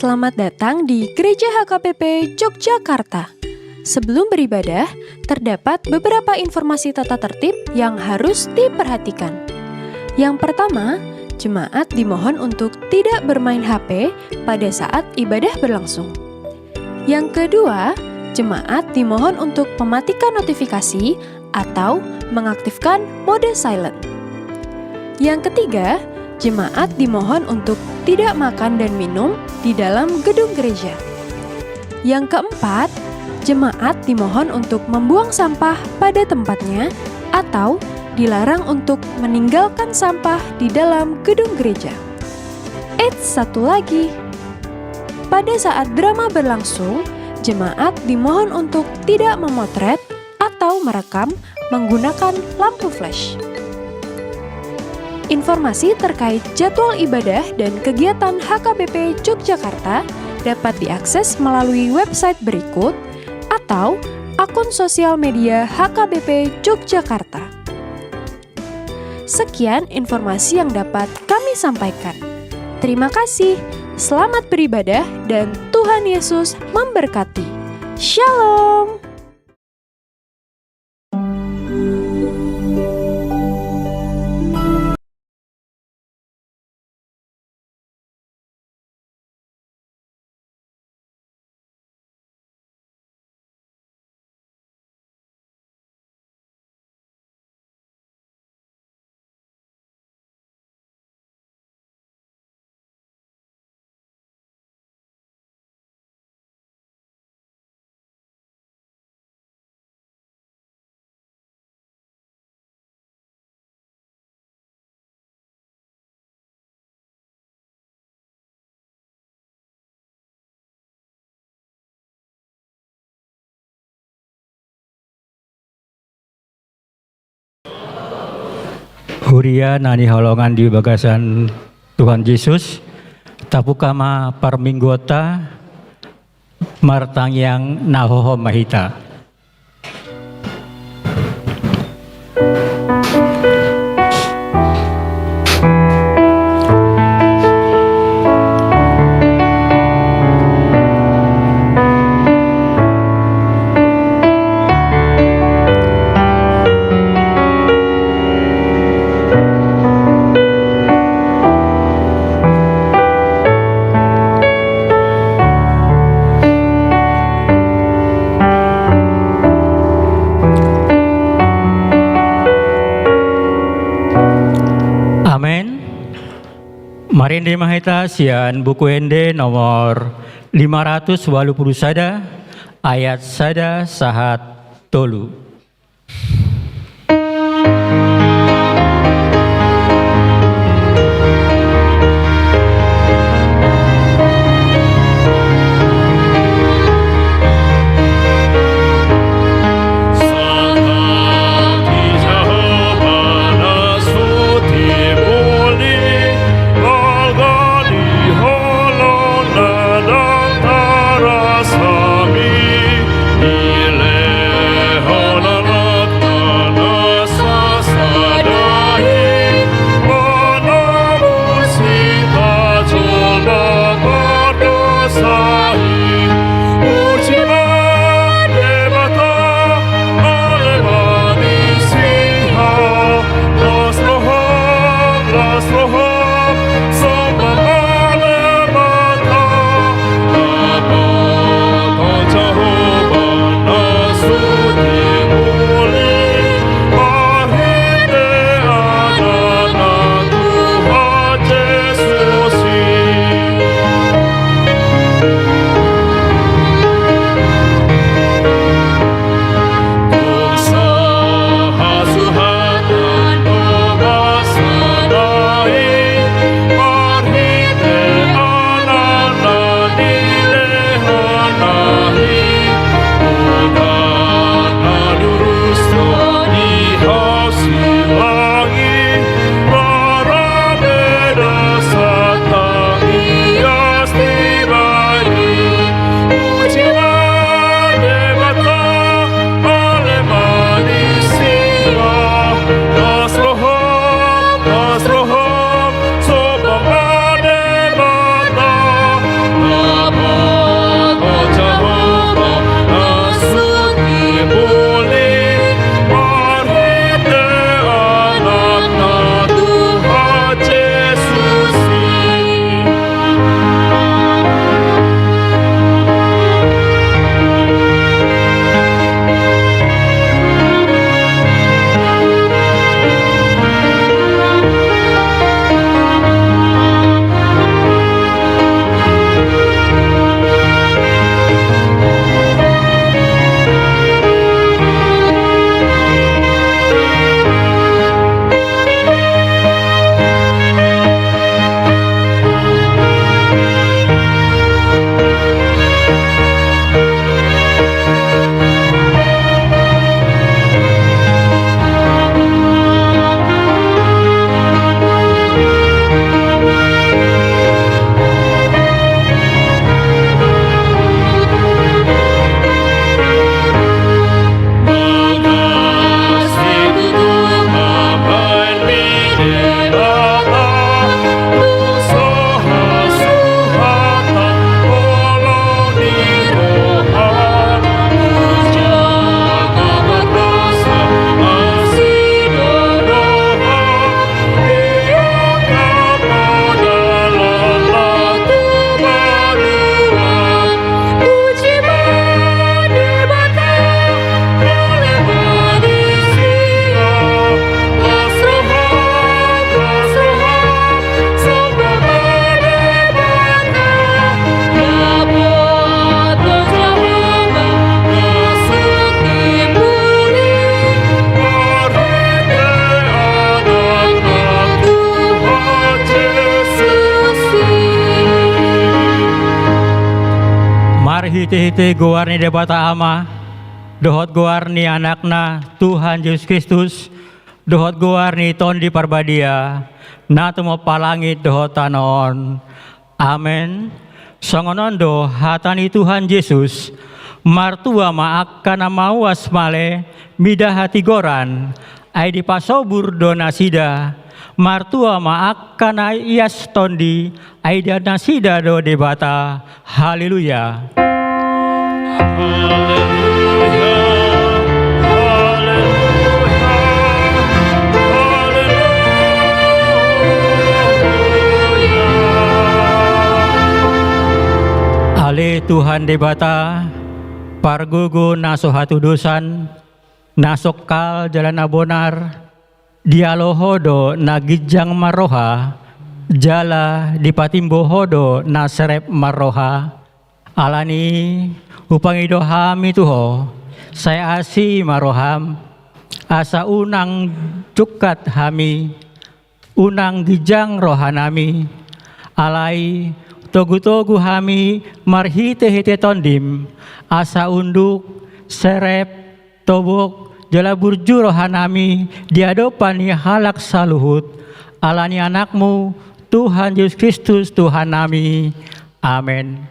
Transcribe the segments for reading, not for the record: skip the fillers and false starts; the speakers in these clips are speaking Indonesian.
Selamat datang di Gereja HKBP Yogyakarta. Sebelum beribadah, terdapat beberapa informasi tata tertib yang harus diperhatikan. Yang pertama, jemaat dimohon untuk tidak bermain HP pada saat ibadah berlangsung. Yang kedua, jemaat dimohon untuk mematikan notifikasi atau mengaktifkan mode silent. Yang ketiga, jemaat dimohon untuk tidak makan dan minum di dalam gedung gereja. Yang keempat, jemaat dimohon untuk membuang sampah pada tempatnya atau dilarang untuk meninggalkan sampah di dalam gedung gereja. Satu lagi. Pada saat drama berlangsung, jemaat dimohon untuk tidak memotret atau merekam menggunakan lampu flash. Informasi terkait jadwal ibadah dan kegiatan HKBP Yogyakarta dapat diakses melalui website berikut atau akun sosial media HKBP Yogyakarta. Sekian informasi yang dapat kami sampaikan. Terima kasih, selamat beribadah, dan Tuhan Yesus memberkati. Shalom! Huria nani holongan di bagasan Tuhan Yesus, tapukama parminggota martang yang nahoho mahita. Marindi mahita sian buku ende nomor 580 sada ayat sada sahat tolu. Hona hite gowarni debata ama, dohot gowarni anakna Tuhan Yesus Kristus, dohot gowarni ton di parbadia, natumo palangit dohot tanon. Amen. Songonondo hatani Tuhan Yesus, martua maakana mawas male, mida hati goran, ai di pasobur donasida, martua maakana ias tondi, ai di nasida do debata. Haleluya. Ale Tuhan debata, pargugu naso hatu dosan, nasokal jalan abonar, dialohodo nagijang maroha, jala dipatimbo hodo naserep maroha, alani upangido hami tuho, saya asi maroham, asa unang cukat hami, unang gijang rohanami, alai togu-togu hami marhite-hite tondim, asa unduk, serep, tobok, jala burju rohanami, diadopani halak saluhut, alani anakmu, Tuhan Yesus Kristus Tuhan nami. Amin.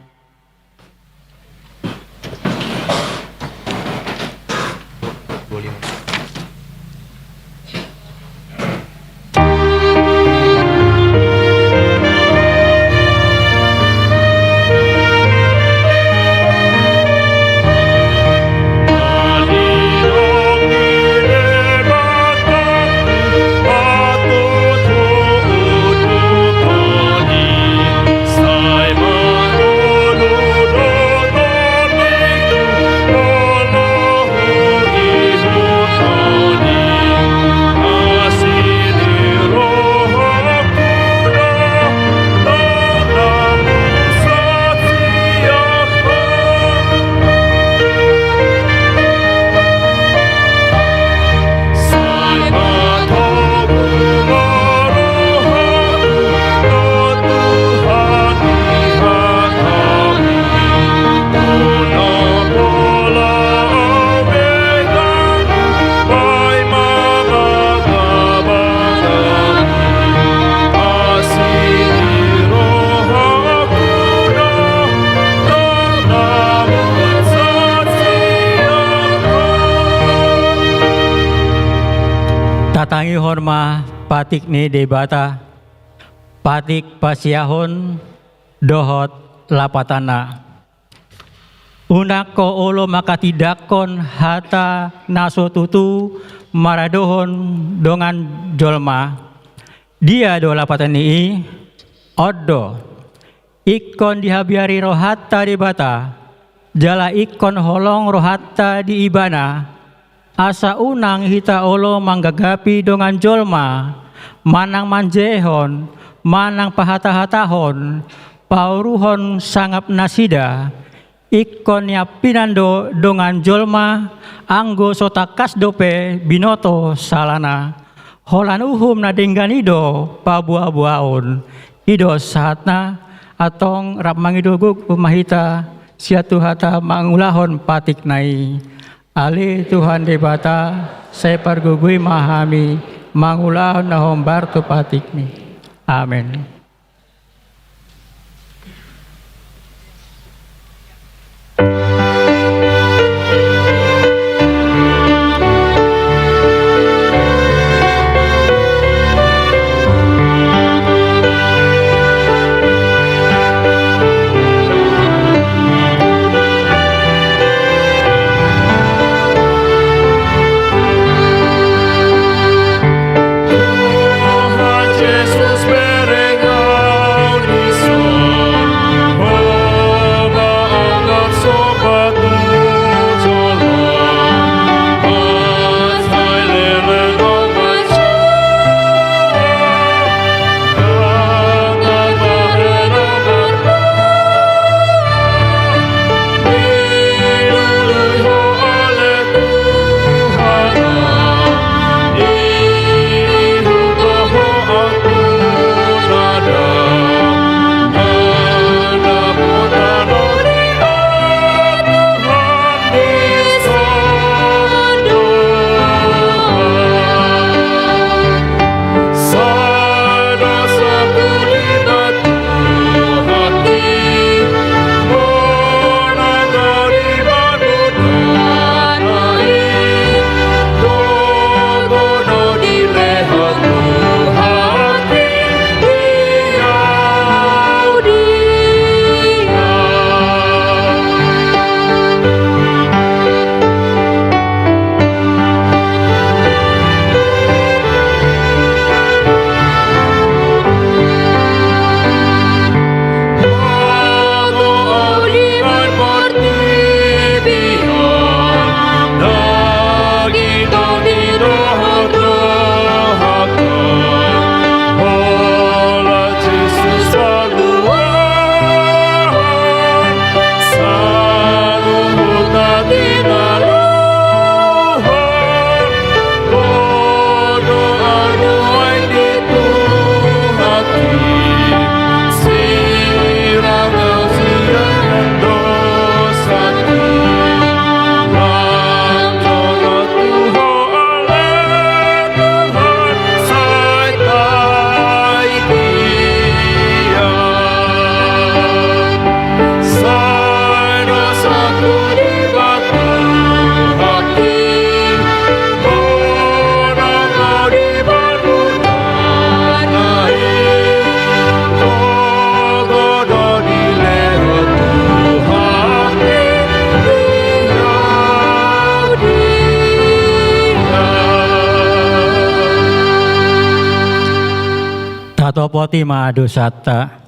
Tatangi horma patik ni debata, patik pasiahon dohot lapatana. Unako olo makatidakon hata naso tutu maradohon dongan jolma. Dia do lapatan ni oddo ikon dihabiari rohata debata, jala ikon holong rohata di ibana. Asa unang hita olo manggagapi dongan jolma, manang manjehon, manang pahata-hatahon, pauruhon sangap nasida, ikon yapinando dongan jolma, anggo sotakas dope binoto salana, holan uhum na dengganido pabuah-buahon, ido saatna atong rap mangidoguk umahita siatu hata mangulahon patik nai. Ali Tuhan debata, saya pargugui mahami, mangulah nahom bartu patikmi. Amin. Tuhan Yesus berengah Matopoti Madusata.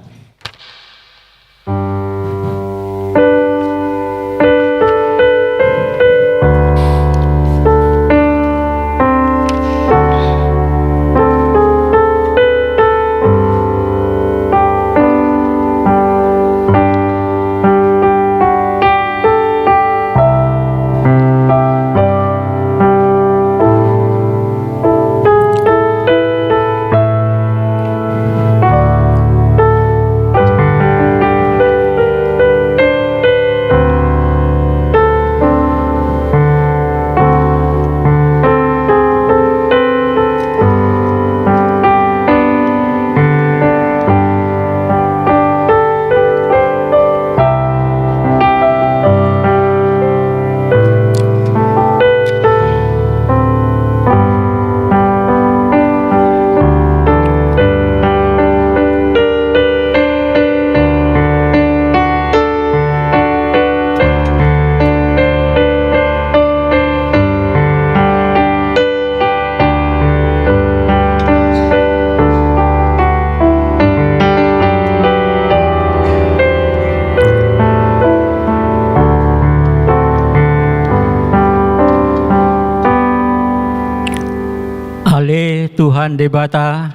Ale Tuhan debata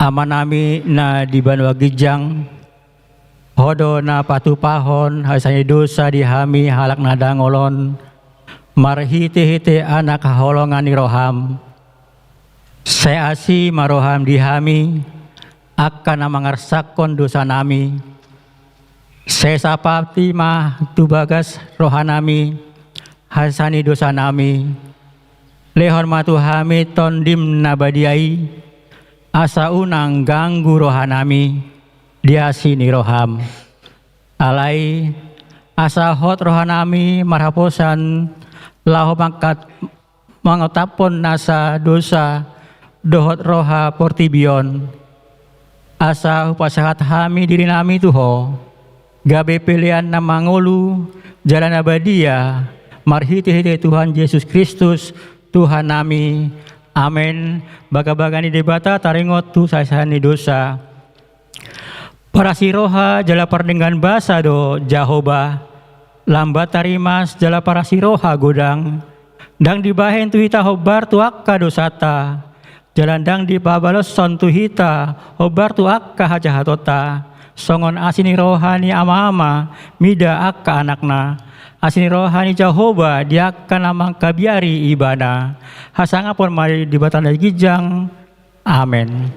amanami na di Banua Gijang hodo na patupahon hasani dosa dihami halak na dangolon marhite-hite anak holongan ni roham seasi maroham dihami akan mangarsakon dosa nami sesapati mah tubagas rohanami hasani dosa nami lehon matu hami tondim nabadiai asa unang ganggu rohanami diasini roham alai asa hot rohanami marhaposan laho mangkat mangotapon nasa dosa dohot roha portibion asa upasahat hami diri nami tuho gabe pilihan na mangulu jalan abadia marhiti-hiti Tuhan Yesus Kristus Tuhan nami, amin. Baga-bagani debata taringot tu sasani dosa. Para siroha jala perdengan basa do Jahoba, lambat tarimas jala para siroha godang. Dang dibahen tu hita hobar tu akka dosata, jalan dang dipabalos son tu hita hobar tu akka hajahatota. Songon asini rohani ama-ama, mida akka anakna. Asini rohani Jahoba dia akan namang kabiari ibana hasanga pun mari di Batang Gijang. Amin.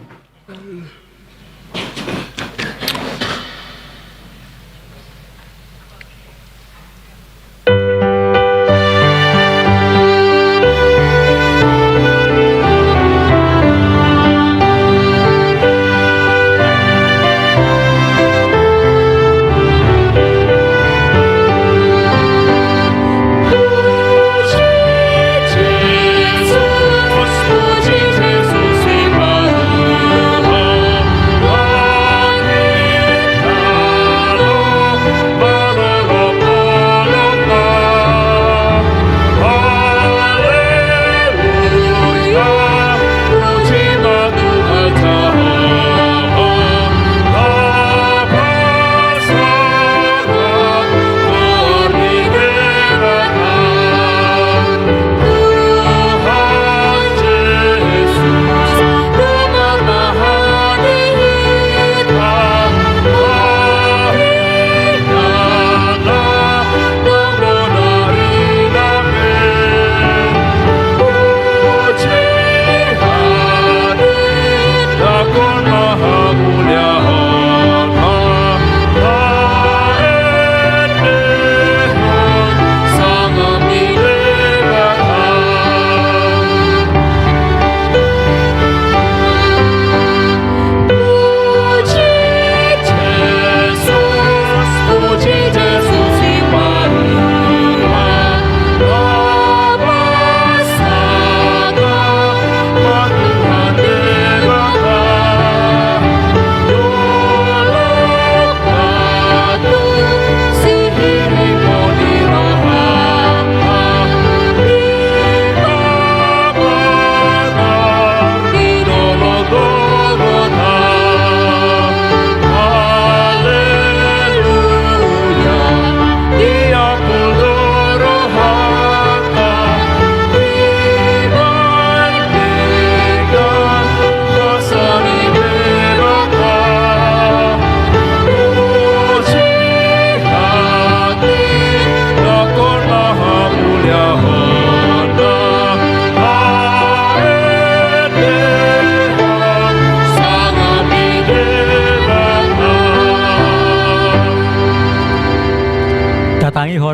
Господи Иисусе, помилуй.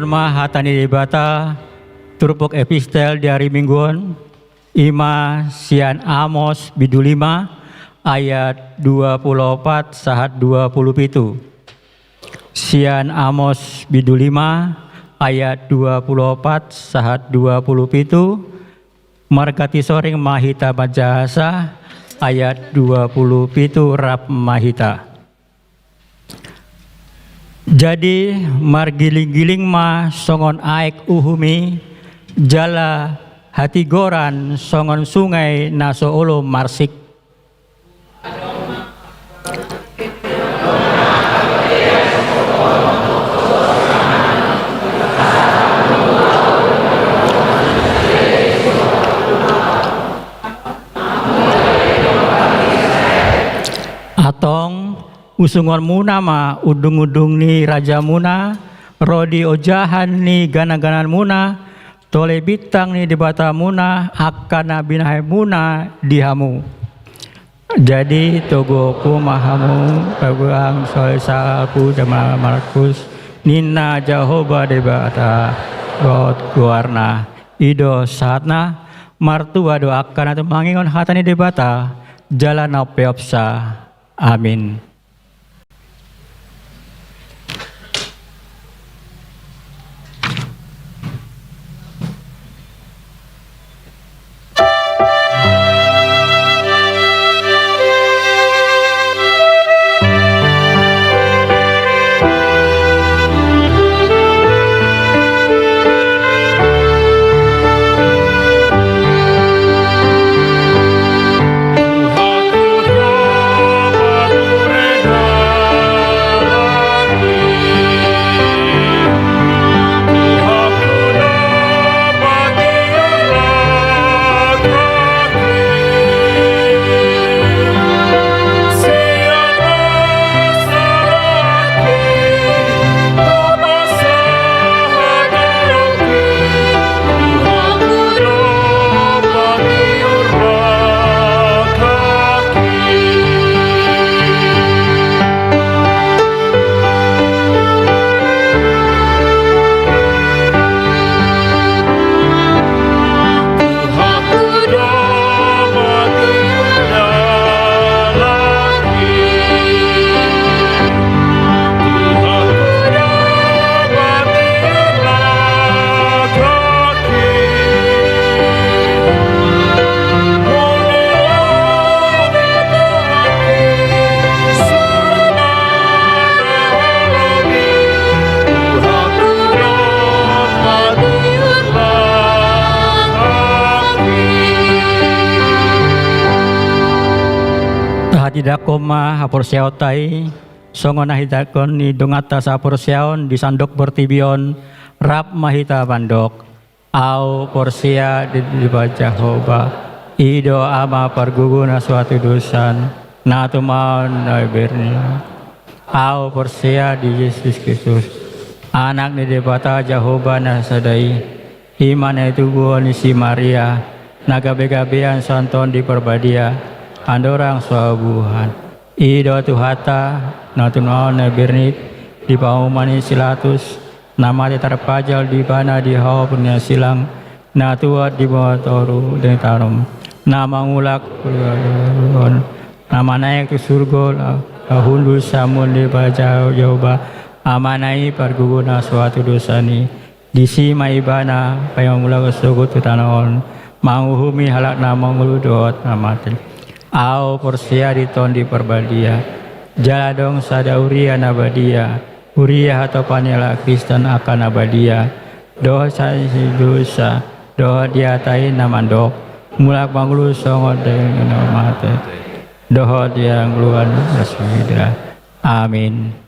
ma hatani debata turpuk epistel di hari mingguan ima sian Amos bidu 5 ayat 24 sahat 27. Sian Amos bidu 5 ayat 24 sahat 27 markati soring mahita bajasa ayat 27 rap mahita. Jadi margiling-giling ma songon aek uhumi jala hati goran songon sungai naso olo marsik. Atong usungon muna ma udung-udung ni raja muna rodi ojahan ni gana-ganan muna tole bitang ni debata muna akana binahai muna dihamu. Jadi togoku mahamu peguang soal salku jama Markus nina Jehovah debata God guarna ido saatna martua doakan atau mangingon hatani debata jalan peopsa. Amin. Tidak koma hapor siautai songon hidakon ni dongata sapor siaon di sandok bertibion rap mahita bandok au porsia di baca hoba ido ama perguguna suatu dosan natu maun berni au porsia di Yesus Kristus anak ni debata Jehovah nasadai iman itu gua ni si Maria nagabe-gabean santon di perbadia andorang suabuhan ido tuhata natunaon bernit di paumani silatus nama terpajal di bana di hawa punya silang natuat di bawah toru dan tarum nama ngulak nama naik ke surga hundu samun di baca Jehovah amanai perguguna suatu dosani disi maibana payang ngulak sugut tanaon manguhumi halak nama nguludot amatin au porsia diton di perbadia jaladong sada uria nabadia uria atau panela Kristen akan nabadia dosa dosa doa diatai namandok mulak banglu songot dengan mate doa dia ngluan rasida amin.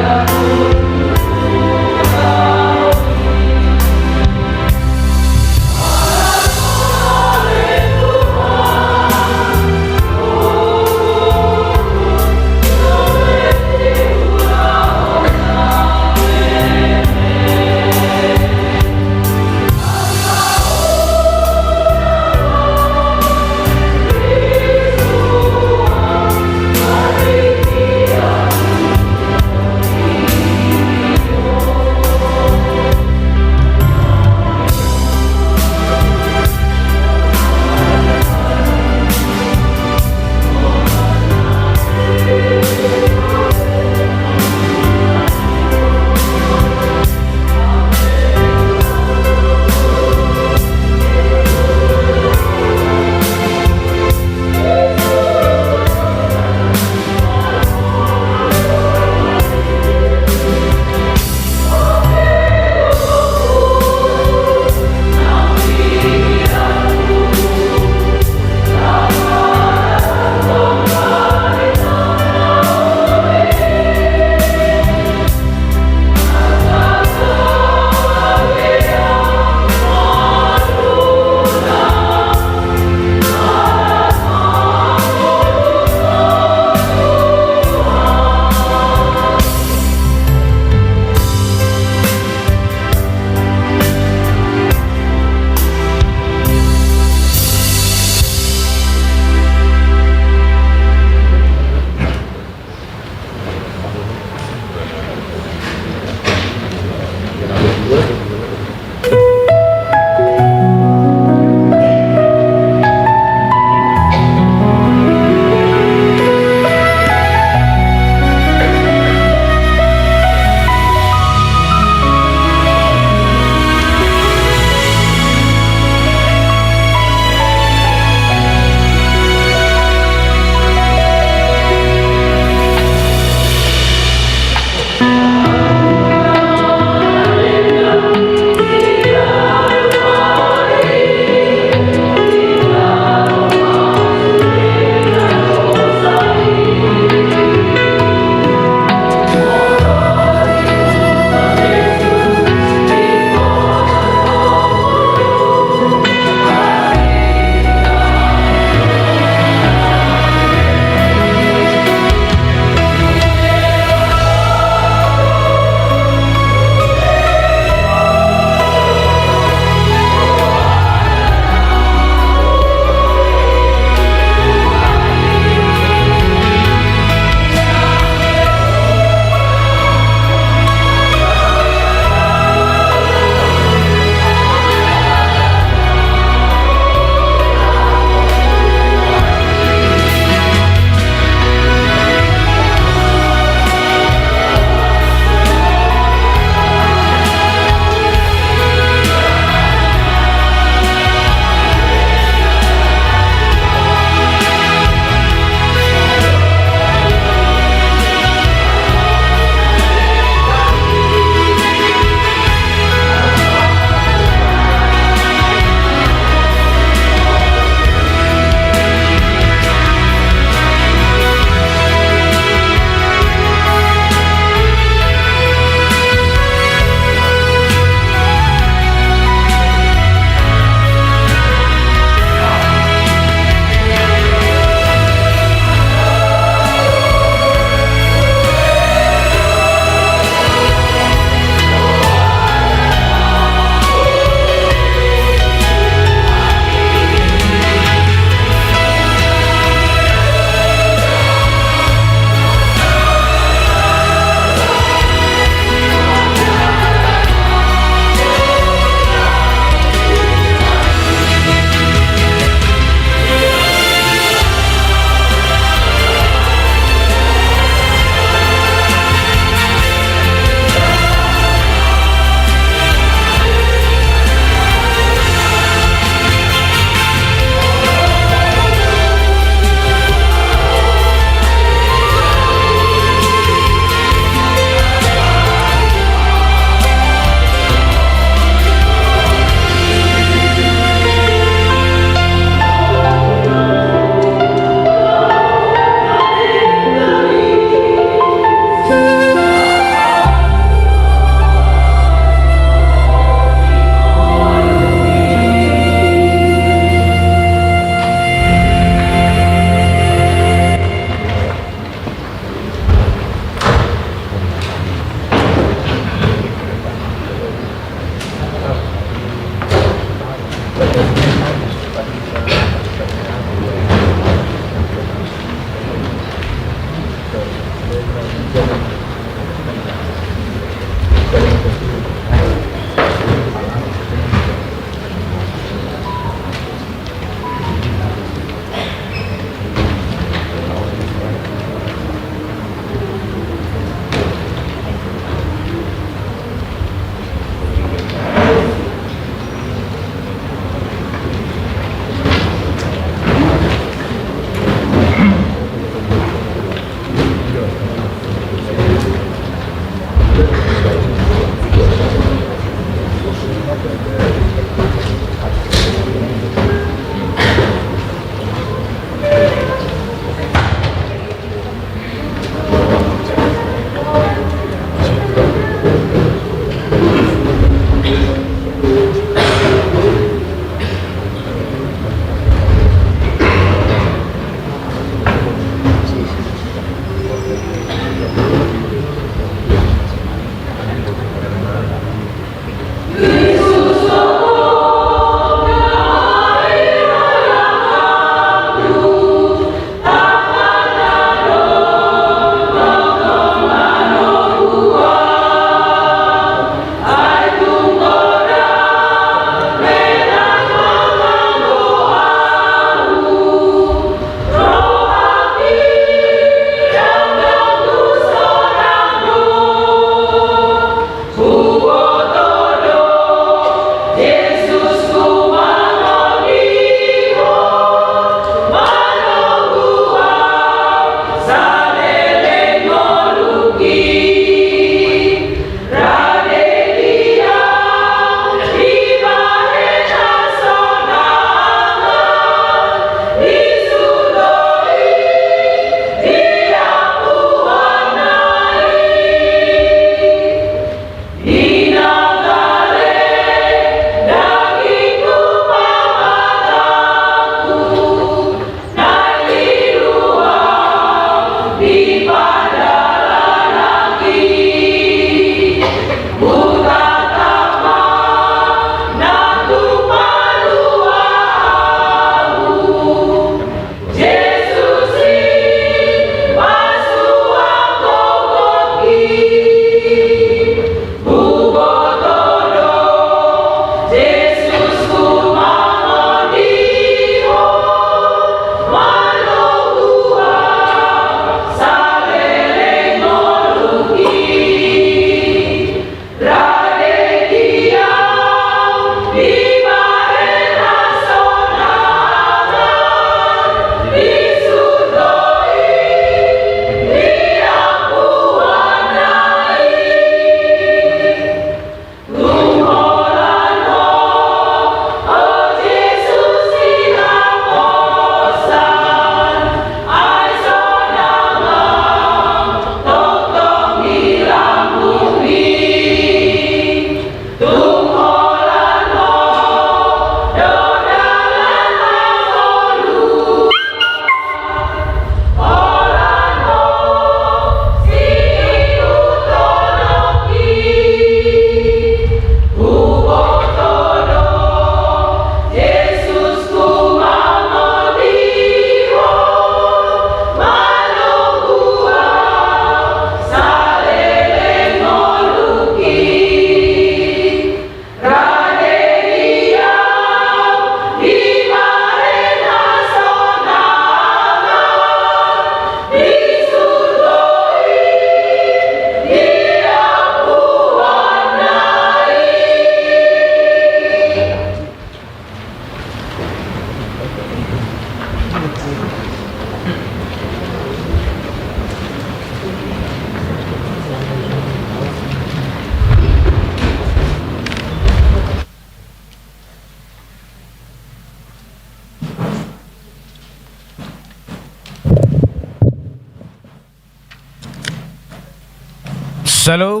Salam.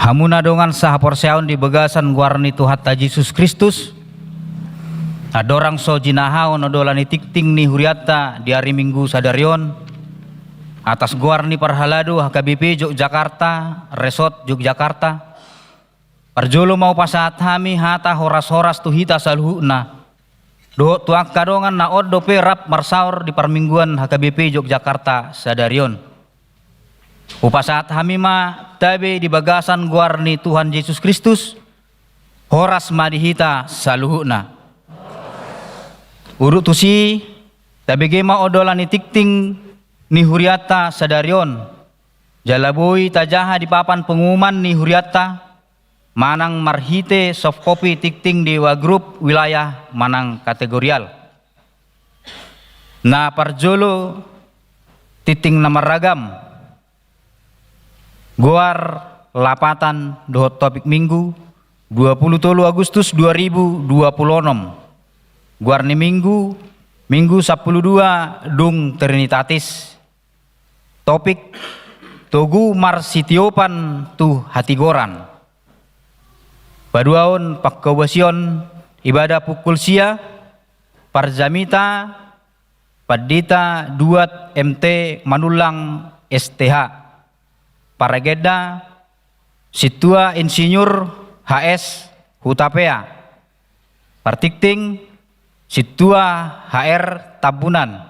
Hamuna dongan saha porseaun di begasan guarni Tuhan Yesus Kristus. Adorang so jinahaon odolani tikting ni huriata di hari Minggu sadarion. Atas guarni parhaladu HKBP Yogyakarta, Resort Yogyakarta. Parjolo mau pasaat hami hata horas-horas tuhita saluhuna. Do tuak kadongan na oddo perap marsaur di parmingguan HKBP Yogyakarta sadarion. Upasaat hamima tabe di bagasan guarni Tuhan Yesus Kristus horas madihita saluhuna. Urut tusi tabe gema odolani tikting ni huriata sadarion. Jalaboi tajaha di papan pengumuman ni huriata manang marhite soft copy tikting di grup wilayah manang kategorial. Na parjolo titing nomor ragam. Guar lapatan dohot topik minggu 23 Agustus 2026. Guar ni minggu 12 dung Trinitatis. Topik Togu marsitiopan tu hatigoran. Paduaon pakkawasion ibadah pukul sia parjamita padita duat MT Manulang STH. Parageda situa insinyur HS Hutapea. Partikting situa HR Tabunan.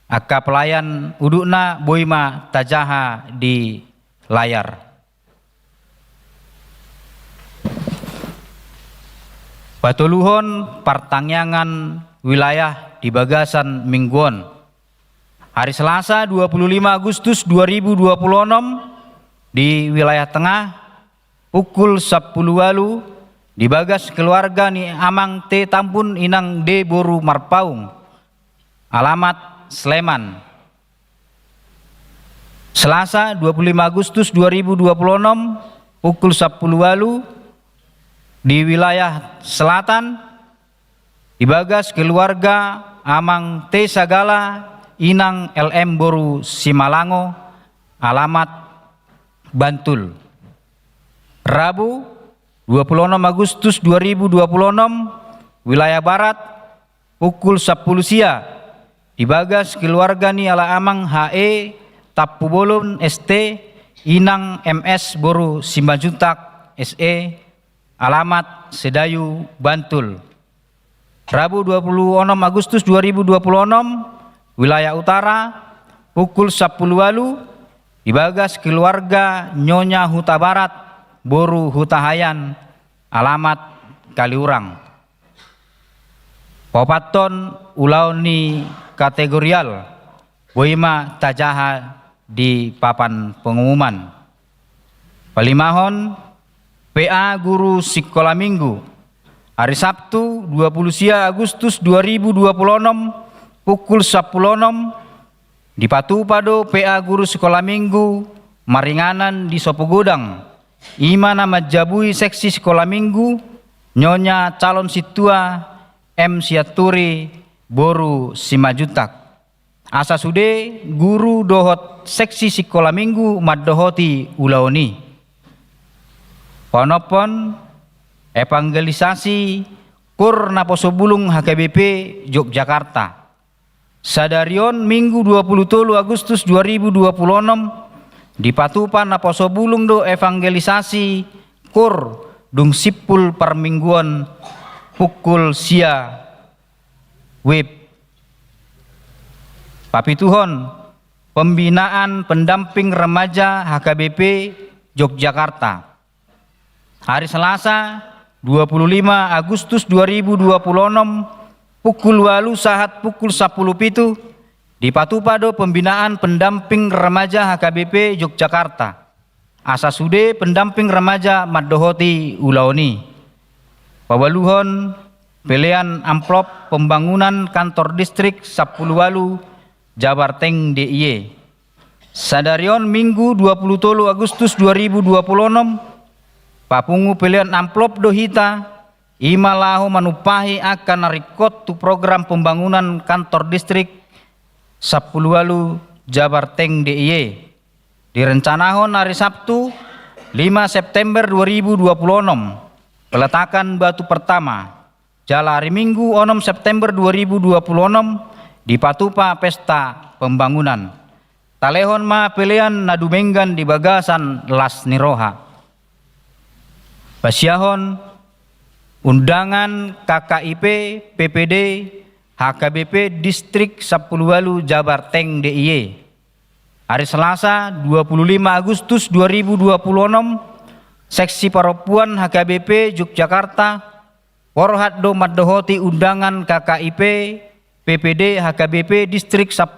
Aka pelayan udukna boima tajaha di layar. Patuluhon partangyangan wilayah di bagasan mingguan. Hari Selasa 25 Agustus 2026 di wilayah tengah pukul 10 walu di bagas keluarga ni Amang T Tampun Inang D Boru Marpaung, alamat Sleman. Selasa 25 Agustus 2026 pukul 10 walu di wilayah selatan di bagas keluarga Amang T Sagala Inang LM Boru Simalango, alamat Bantul. Rabu 26 Agustus 2026 wilayah barat pukul 10 sia di bagas keluarga ni ala Amang HE Tapubolon ST Inang MS Boru Simbajuntak SE, alamat Sedayu Bantul. Rabu 26 Agustus 2026 wilayah utara pukul 10 walu di bagas keluarga Nyonya Huta Barat Boru Hutahayan, alamat Kaliurang. Popaton ulauni kategorial boima tajaha di papan pengumuman. Palimahon PA guru sekolah minggu hari Sabtu 20 Agustus 2026 pukul 10.06 di Patupado PA guru sekolah minggu Maringanan di Sopogodang. Ima nama jabui seksi sekolah minggu Nyonya calon situa M Siaturi Boru Simajutak. Asa sude guru dohot seksi sekolah minggu Maddohoti Ulaoni. Ponopon evangelisasi kur naposobulung HKBP Yogyakarta. Sadarion Minggu 27 Agustus 2026 di Patupan naposobulung do evangelisasi kur dung sipul permingguan pukul sia web. Papituhon pembinaan pendamping remaja HKBP Yogyakarta. Hari Selasa 25 Agustus 2026 pukul 8 saat pukul 10.07 di Patupado pembinaan pendamping remaja HKBP Yogyakarta. Asa sude pendamping remaja Maddohoti Ulaoni. Pawaluhon pilihan amplop pembangunan kantor distrik 10 walu Jabarteng DIY. Sadarion Minggu 27 Agustus 2026 papungu pilihan amplop dohita imalahu manupahi akan narikot tu program pembangunan kantor distrik 10 walu Jabarteng DIY. Direncanahon hari Sabtu 5 September 2026 peletakan batu pertama. Jala hari Minggu 6 September 2026 di Patupa pesta pembangunan. Talehon ma pilihan nadumenggan di bagasan Las Niroha. Pasiahon undangan KKIP, PPD, HKBP Distrik 10 Jabar Teng DIY. Hari Selasa 25 Agustus 2026, Seksi Perempuan HKBP Yogyakarta, Porhat do maddohoti undangan KKIP, PPD, HKBP Distrik 10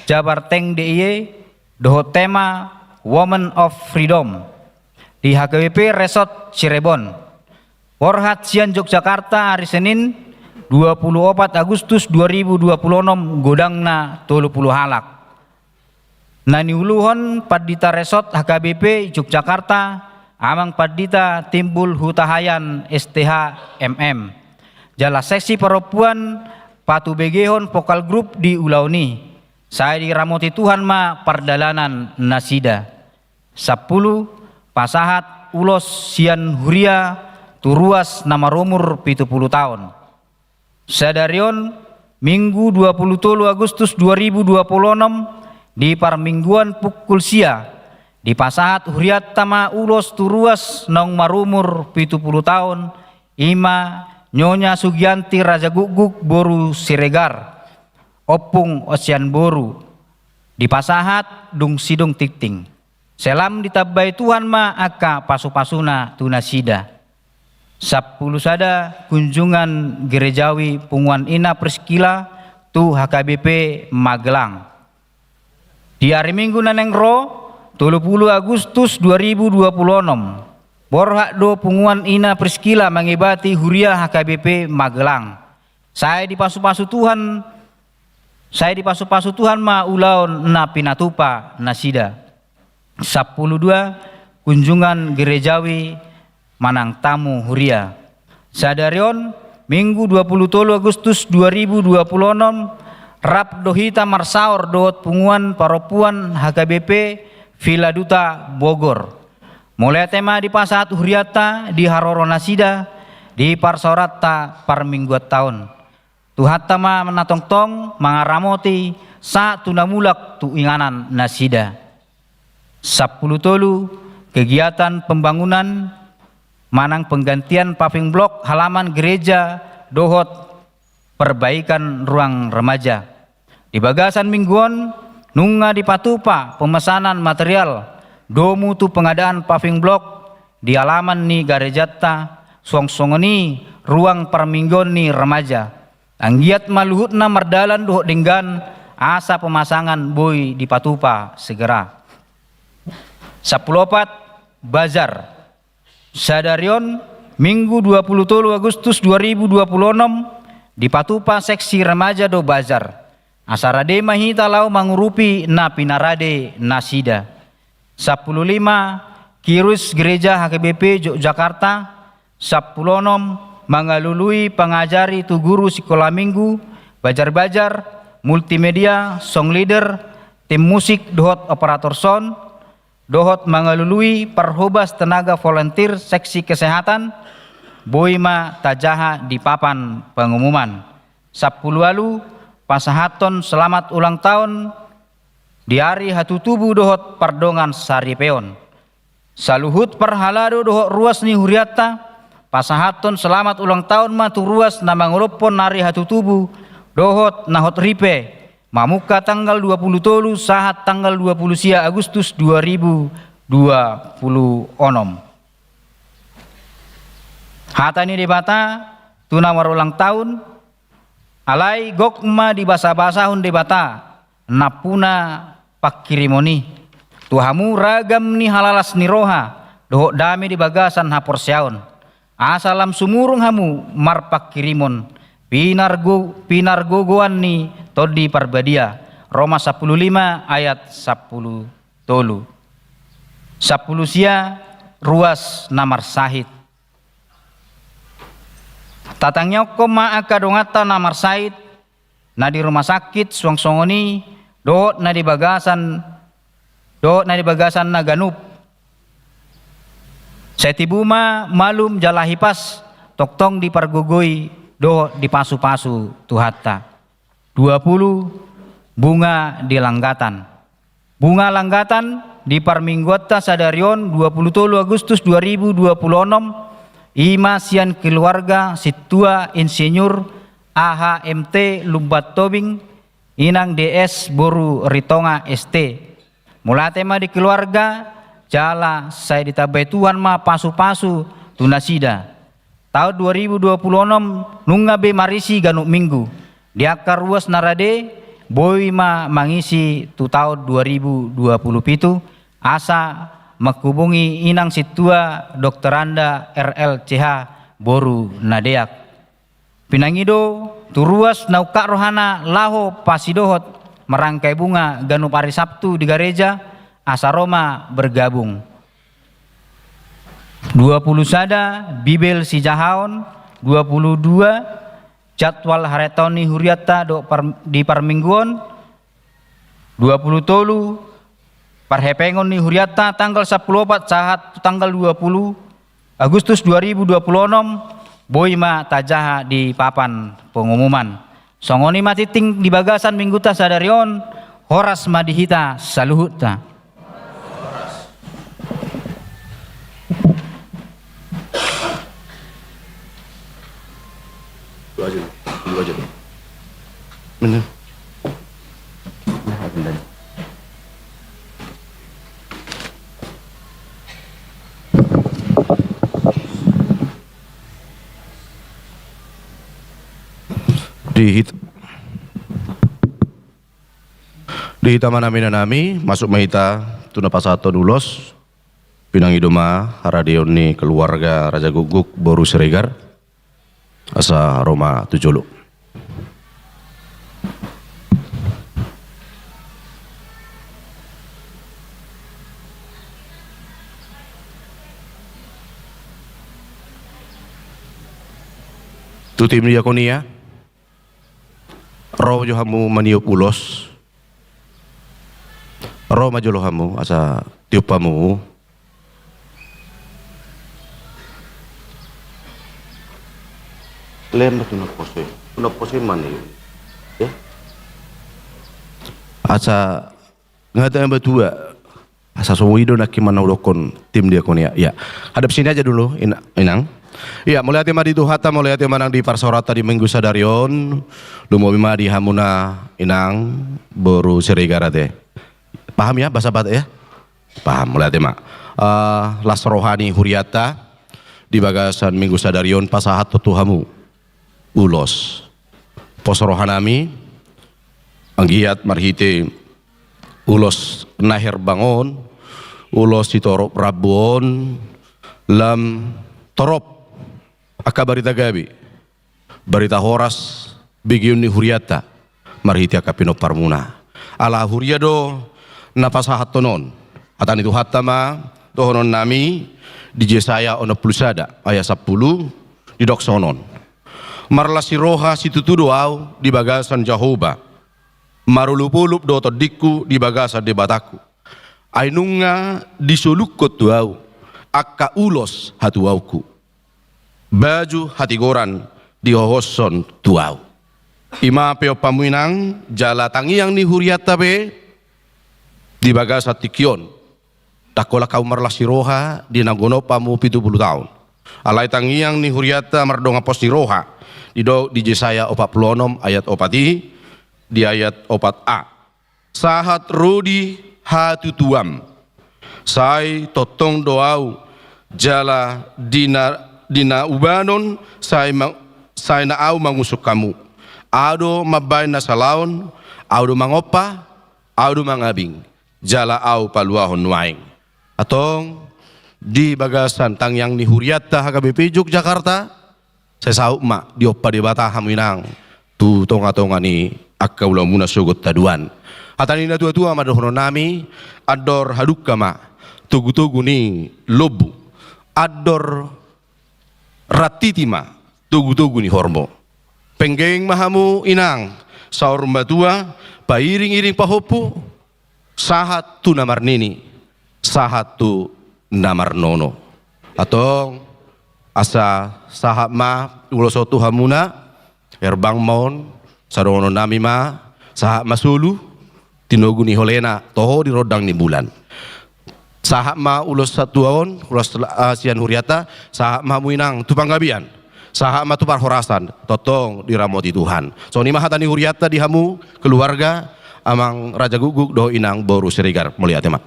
Jabar Teng DIY, dohot tema Women of Freedom di HKBP Resort Cirebon. Porhat Sian Yogyakarta hari Senin 24 Agustus 2026 godangna 30 halak. Nani uluhon Padita Resort HKBP Yogyakarta amang Padita Timbul Hutahayan STH MM. Jala seksi perempuan patu begehon vokal grup di Ulauni. Saya diramoti Tuhan ma pardalanan nasida. 10 pasahat ulos sian huria turuas nama umur 70 tahun. Sadarion Minggu 23 Agustus 2026 di parmingguan pukul sia di pasahat huriat tama ulos turuas nong marumur 70 tahun ima Nyonya Sugianti Raja Guguk Boru Siregar Opung Osian Boru di pasahat dung sidung tikting. Selam ditabai Tuhan ma aka pasu-pasuna tunasida. 10 sada kunjungan gerejawi punguan ina Priskila tu HKBP Magelang. Di hari Minggu nanengro 30 Agustus 2026 Borhak do punguan ina Priskila mengibati huria HKBP Magelang. Saya dipasu-pasu Tuhan ma ulaun na pinatupa nasida. 12 kunjungan gerejawi manang tamu huria. Sadarion Minggu 23 Agustus 2026 Rap dohita marsaor dohot punguan paropuan HKBP Villa Duta Bogor. Mulai tema di pasahat huriata di haroro nasida di parsorata parmingguat tahun. Tuhatta ma menatong-tong mangaramoti sa tunamulak tu inganan nasida. 10 tolu kegiatan pembangunan manang penggantian paving blok halaman gereja dohot perbaikan ruang remaja. Di bagasan mingguan nunga di Patupa pemesanan material domu tu pengadaan paving blok di halaman ni garejata songsongoni ruang permingguan ni remaja. Anggiat maluhutna mardalan dohot denggan asa pemasangan boy di Patupa segera. 14 bazar. Sadarion Minggu 23 Agustus 2026 di Patupa seksi remaja do bazar. Asarade mahita lau mangurupi na pinarade nasida. 15 Kirus Gereja HKBP Yogyakarta 16 mangalului pengajari tu guru sekolah minggu bajar-bajar multimedia song leader tim musik dohot operator sound dohot mangalului perhubas tenaga volunteer seksi kesehatan boima tajaha di papan pengumuman. 10 lalu pasahaton selamat ulang tahun di hari hatutubu dohot pardongan saripeon. Saluhut perhalado dohot ruas ni huriata pasahaton selamat ulang tahun matu ruas namang ulopon hari hatutubu dohot nahot ripe mamuka tanggal 20 tolu sahat tanggal 20 sia Agustus 2026. Hatani debata tunawar ulang tahun alai gokma di basa-basa hun debata napuna pakirimoni tuhamu ragam ni halalas ni roha dohok dami di bagasan hapor siaon asalam sumurung hamu mar pakirimon pinargogoan ni todi parbadia Roma 15 ayat 10 tolu. 10 sia ruas namar sahid tatangnya koma akadongata namar sahid na di rumah sakit suang-songoni dohot na di bagasan do na di bagasan na ganup. Sa tibuma malum jalahipas toktong di pargugui do di pasu-pasu tuhatta. 20 bunga di langgatan. Bunga langgatan di parmingguatta sadarion 23 Agustus 2026 ima sian keluarga situa insinyur AHMT Lumbat Tobing inang DS Boru Ritonga ST. Mulate ma di keluarga jala saya ditabai Tuhan ma pasu-pasu tunasida. Tahun 2026 nunga be marisi ganuk minggu. Diakar ruas narade boy ma mangisi tu tahun 2027 asa makubungi inang situa Dr. Anda RLCH Boru Nadeak. Pinangido turuas nauka rohana laho pasidohot merangkai bunga ganup hari Sabtu di gereja asa Roma bergabung. 20 sada Bibel si Jahaon 22 jadwal haretoni huriata di parmingguon 20 tolu parhepengon ni huriata tanggal 14 saat tanggal 20 Agustus 2026 boima tajaha di papan pengumuman songoni matiting di bagasan mingguta sadarion horas madihita saluhutta. Dua aja. Bener. Dihita manami nami masuk mahita tuna pasato dulos pinangidoma haradion ni keluarga Raja Guguk Boru Siregar asa Roma Tujulu. Tu tim diakonia roh johamu maniup ulos roh majolohamu asa tiupamu lem tunap pose mana ya asa ngata yang berdua asa suwido nak kimana ulokon tim diakonia ya hadap sini aja dulu inang ya mulai hati madi tuhata mulai hati manang di parsorata di minggu sadarion lumo bima di hamuna inang Boru Siregar teh paham ya bahasa Batak ya paham mulai hati mak las rohani huriata di bagasan minggu sadarion pasahat tuhamu ulos pos rohanami anggiat marhite ulos nahir bangun ulos ditorop rabon lam torop akabari tagabi barita horas bigiun ni huriata marhite akapino parmuna ala huriado napasahat tonon atan itu hatama tohonon nami di Jesaya ono plusada ayat 10 di doksonon marlasi roha situtu doau di bagasan Jahoba marulupulup do todikku di bagasan de bataku ainunga disulukot doau akka ulos hatuauku baju hati goran di hohoson tuau ima peo pamuinang jala tangiang ni huriata be di bagasa tikion takola kau marlasi roha di nagono pamu 70 tahun alai tangiang ni huriata mardonga pos di roha di Jesaya 46 ayat 4 di ayat 4a sahat rodi hatutuam sai totong doau jala dina ubanon sai na au mangusuk kamu ado mabay na salaon ado mangopa ado mangabing jala au paluahon nuaing atong di bagasan tangyang ni huriata HKBP Yogyakarta saya sauk mak diopa di bataham inang tu tonga-tonga ni akka ulah muna sugot taduan atanina tua-tua madohono nami ador hadukka mak tugu-tugu ni lobu ador ratitima tugu-tugu ni hormo penggeng mahamu inang saur matua pairing-iring pahopu sahatu namar nini, sahatu namar nono. Atau asa sahab ma uloso tuhamuna erbang maun sarono nami ma sahab masulu tinogu ni holena toho di rodang ni bulan. Sahab ma ulos satuaon ulos asian huriata sahab ma muinang tupanggabian. Sahab ma tupar horasan totong diramoti Tuhan. So ni mahatani huriata dihamu keluarga amang raja guguk do inang boru serigar mulia tema.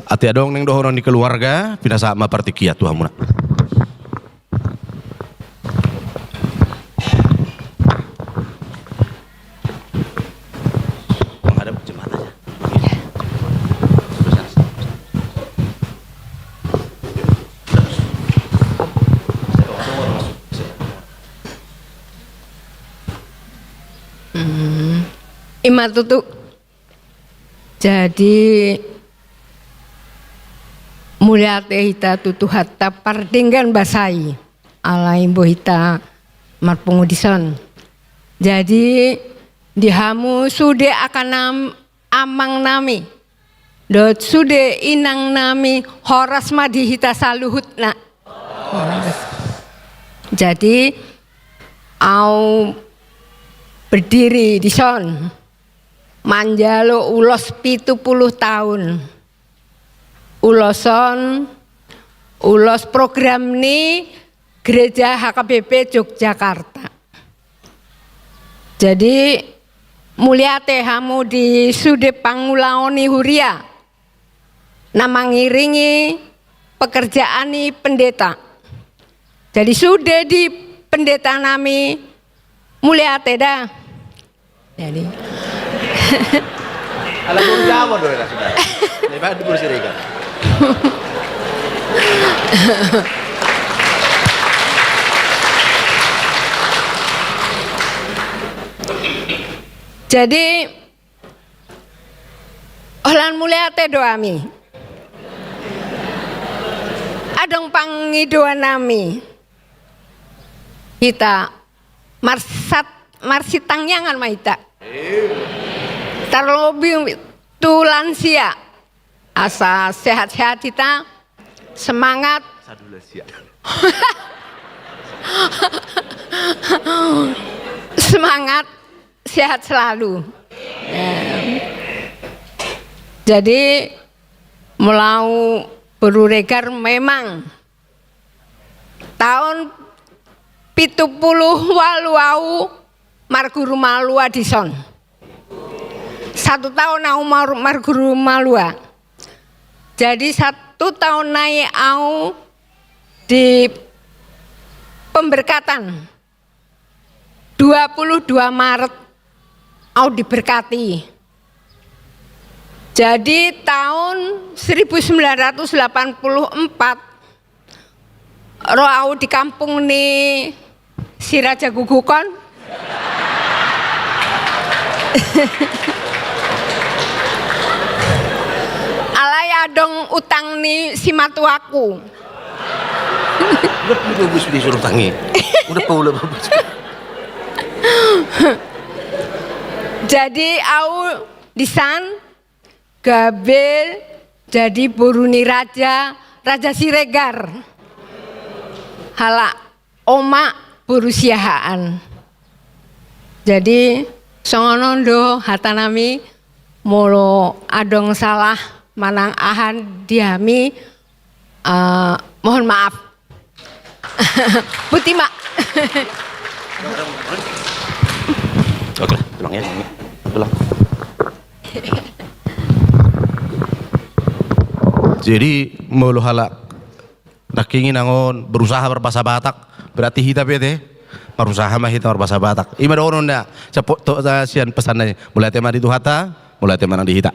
Ati adong neng dohonon di keluarga pina sama partikia Tuhan muna. Menghadap jemaat aja. Ima tutuk. Jadi mulia hita tutu hatta pardenggan basai alai bohita marpungudison. Jadi dihamu sude akan amang nami dot sude inang nami horas madi hita saluhut na. Jadi au berdiri di son manjalo ulos 70 tahun. Ulos program ini Gereja HKBP Yogyakarta. Jadi mulia tehamu di sude pangulaoni huria nama ngiringi pekerjaani pendeta. Jadi sude di pendeta nami mulia teda. Jadi Alam pun Jawa dong ya sudah. Lepas itu berserikat. Jadi olan mulia te doami. Adong pangidoan nami. Kita marsitang yangan maita. Terlebih tu lansia. Asa sehat-sehat kita, semangat. Semangat, sehat selalu. Jadi melau beruregar memang tahun 70 walu marguru malua dison. 1 tahun au marguru malua. Jadi 1 tahun naik au di pemberkatan 22 Maret au diberkati. Jadi tahun 1984 roh au di kampung ni si Raja Gugukon. Alai adong utang ni si matuaku. Udah bagus disuruh tangi. Udah bagus. Jadi au disan Gabel jadi buruni Raja Siregar. Hala oma berusiaan. Jadi songonondo hatanami molo adong salah manang ahan diami mohon maaf. Butima. Oke, pulang ya. Pulang. Jadi mulu halak nak ingin angon berusaha berbahasa Batak berarti kita bete berusaha mah kita berbahasa Batak. Ima doron nda cepot to sian pesannya mulai tema di Tuhata mulai tema nang di hita.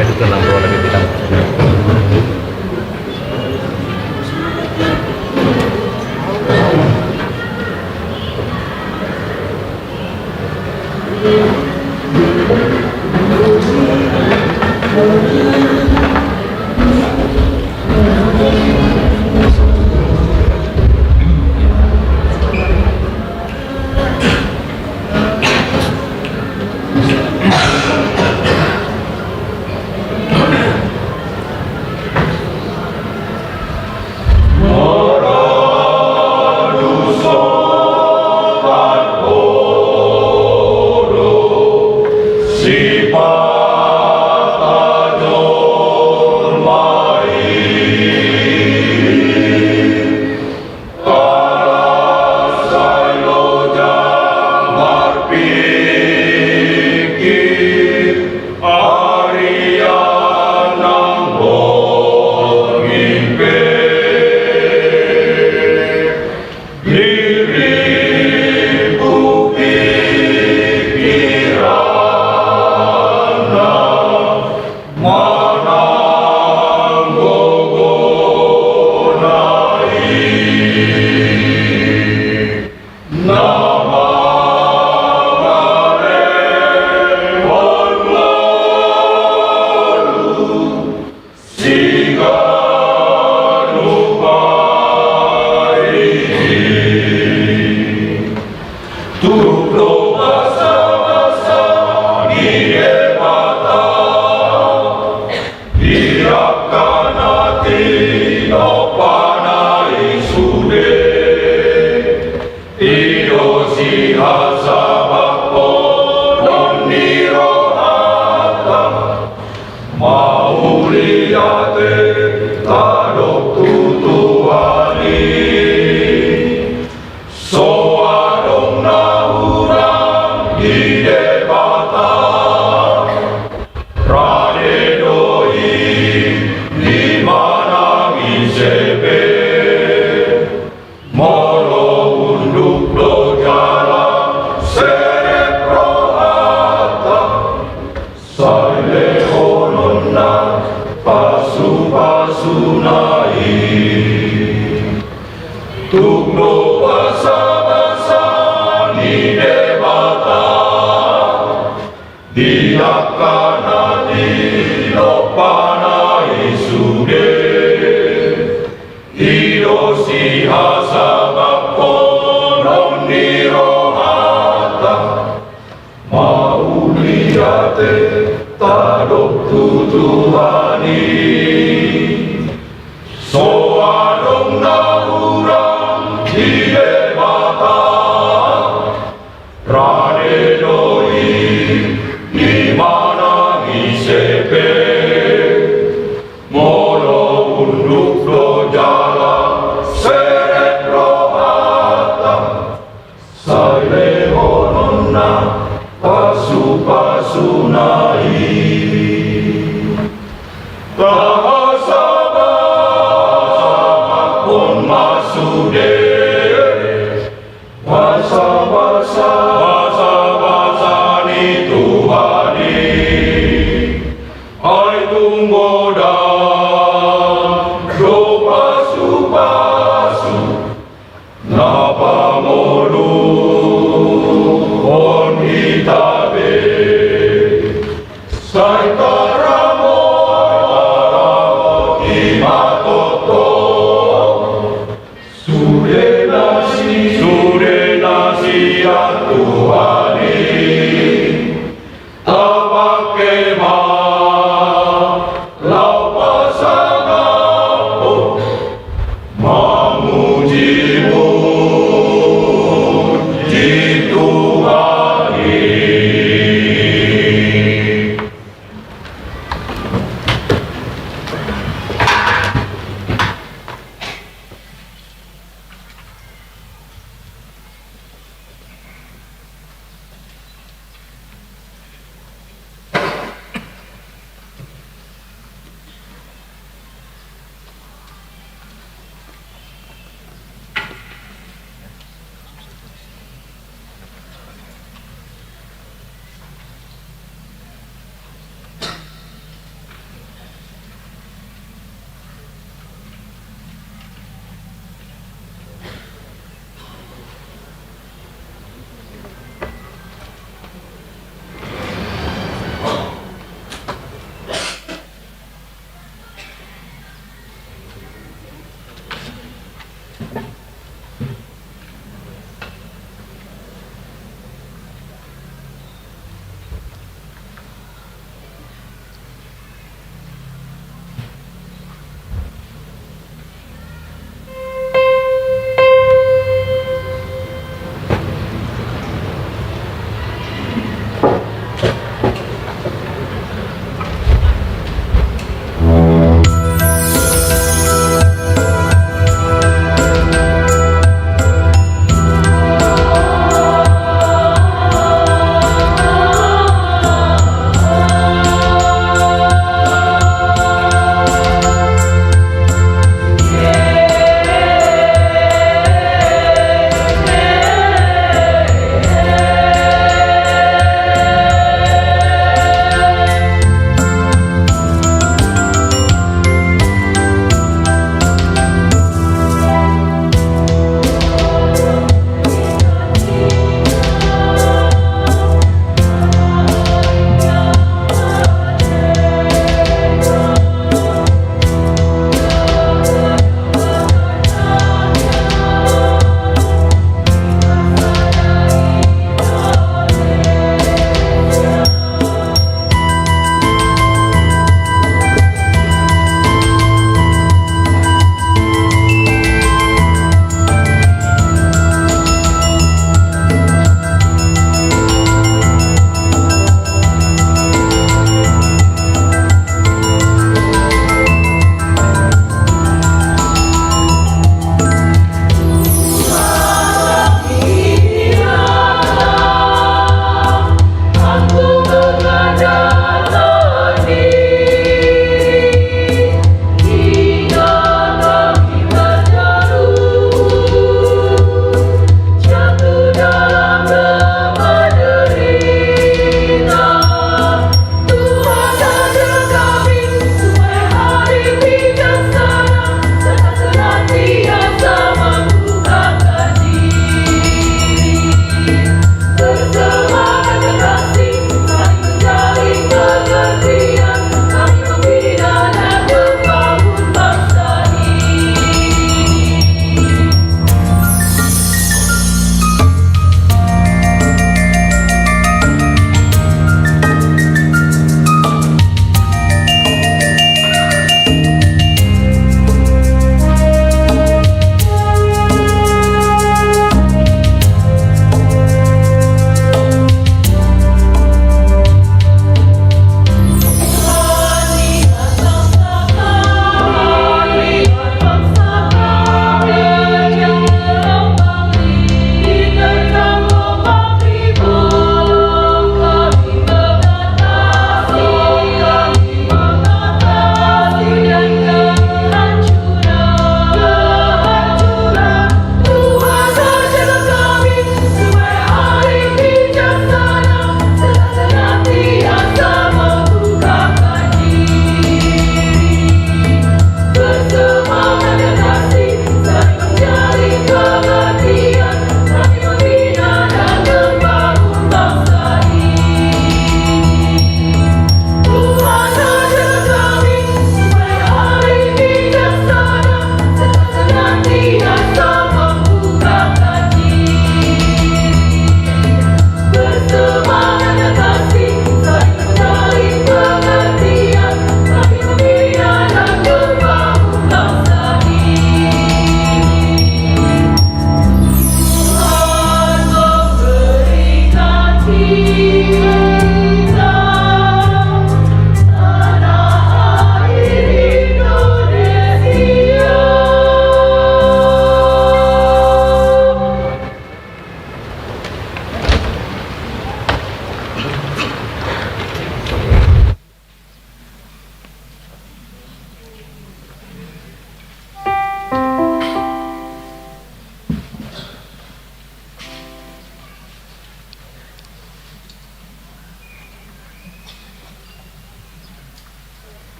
itu tenang bro lagi bilang.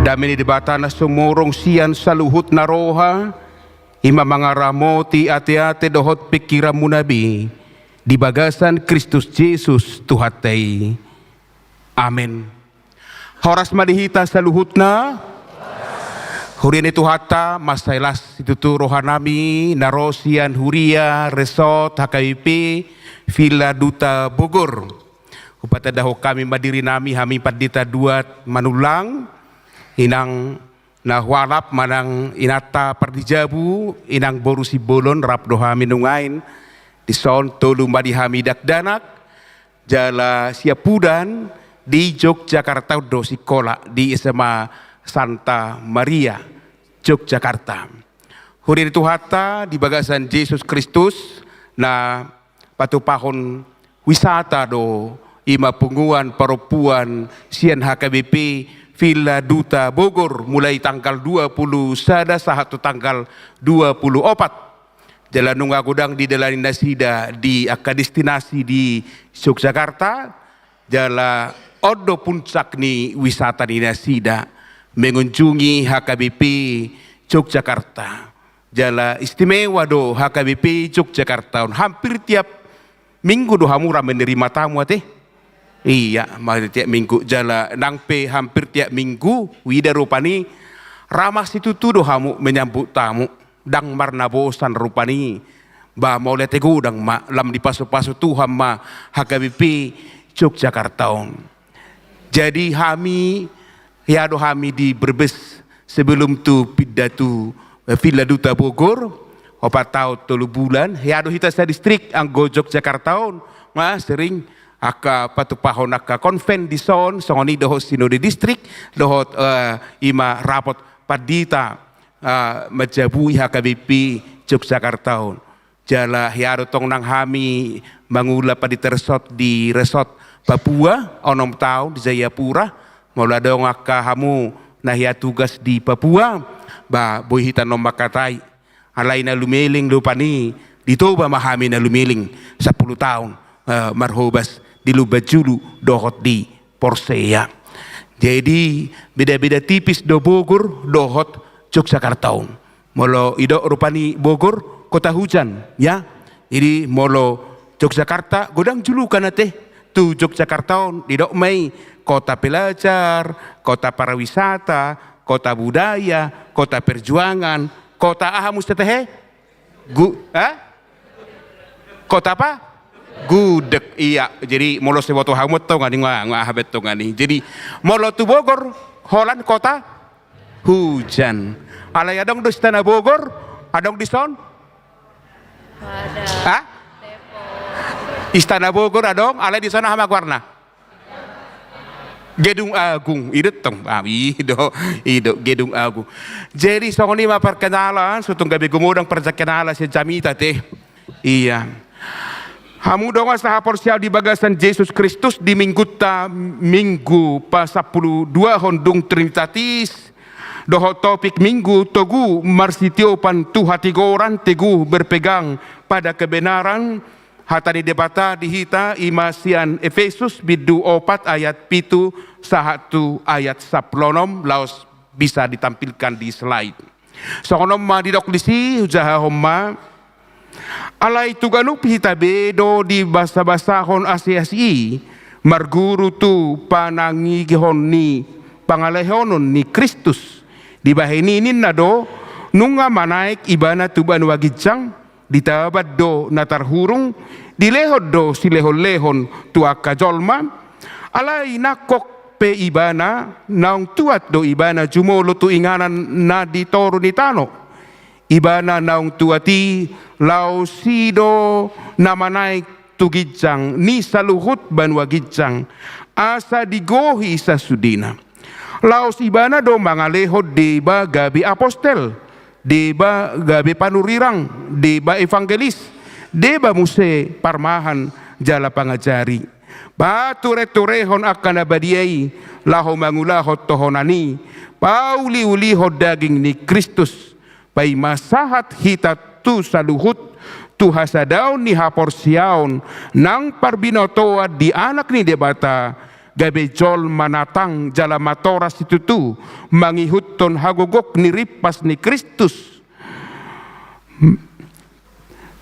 Dami ni debatana sumurong sian saluhut na roha, ima mangaramoti ati-ati dohot pikiranmu nabi, di bagasan Kristus Yesus Tuhatay. Amen. Horas madihita saluhut na, hurian itu hata masailas itu tu rohanami narosian huria resort HKBP Villa Duta Bogor. Upata daho kami madiri nami hami padita duat manulang inang nahwalap manang inata pardijabu inang borusi bolon rap doha minungain di son tolu madi hami dakdanak jala siapudan di Yogyakarta do sikola di SMA Santa Maria Yogyakarta. Hurin itu hata di bagasan Yesus Kristus na patupahon wisata do ima punguan perempuan sian HKBP Villa Duta Bogor mulai tanggal 20 sada sahatu tanggal 24. Jalan nunga gudang di Dalani Nasida di destinasi di Yogyakarta. Jala odo puncak ni wisata di Nasida mengunjungi HKBP Yogyakarta. Jala istimewa do HKBP Yogyakarta. Hampir tiap minggu do hamura menerima tamu teh. Iya, mari tiap minggu jala nangpe hampir tiap minggu wida rupani ramah situ tuh hamu menyambut tamu dang marna bosan rupani ba mau lihat gudang ma lam di pasu-pasu Tuhan ma HKBP Yogyakarta. Jadi hami ya do hami di Brebes sebelum tu pidatu Villa Duta Bogor 4 tahun 3 bulan ya do hita sa distrik anggo Yogyakarta ma sering aka patupahon aka konven di son songoni dohot sinode distrik dohot ima rapot padita majabui HKBP Yogyakarta. Jala hiaro tong nang hami mangula padita resort di resort Papua onom tahun di Jayapura mula dong aka hamu nahia tugas di Papua ba boy hita nom makatai alay na lumiling lupani dito ba mahami na lumiling 10 tahun marhobas di Lubajulu dohot di Porsea. Jadi beda-beda tipis do Bogor dohot Yogyakarta. Molo ido rupani Bogor kota hujan ya. Jadi molo Yogyakarta godang julukan teh tu Yogyakarta ido mai kota pelajar, kota pariwisata, kota budaya, kota perjuangan, kota ahamus teteh kota apa? Gudeg iya jadi molo sewoto hamut to ngani ngahabet to ngani jadi molo tu Bogor Holland kota hujan alay adong di Istana Bogor adong di son ada Istana Bogor adong alay di sana hama warna Gedung Agung idet tong ido Gedung Agung jadi songoni ma perkenalan sutung gabi gumudang perkenalan si Jamita teh iya. Hamu donga saha porsial di bagasan Yesus Kristus di minggu pas 12 hondung Trinitatis doho topik minggu togu marsitiopan tu hati goran teguh berpegang pada kebenaran hatani debata dihita imasian Efesus bidu 4 ayat pitu sahatu ayat 10 laos bisa ditampilkan di slide. Sokonom ma didok disi ujaha homma alay tuganup hitabe do di basa-basahon asi-asi marguru tu panangigihon ni pangalehonon ni Kristus di baheninin na do nunga manaik ibana tuban wagijang ditabad do natarhurung dilehod do silehon-lehon tuaka jolma alay nakok pe ibana naong tuat do ibana jumolo tu inganan na ditoro ni tano ibana naong tuati lausido namanay tugijang ni saluhut banwa gijang asa digohi sa sudina laos ibana do mangalehod deba gabi apostel deba gabi panurirang deba evangelis deba muse parmahan jala pangajari bature-turehon akan abadiai laho mangulahot tohonani pauli-ulihod daging ni Kristus pai masahat hitat tu saluhut tu hasadaon ni haporsiaon nang parbinotoa di anak ni debata gabe jol manatang jala matoras itu tu mangihutton hagogok ni ripas ni Kristus.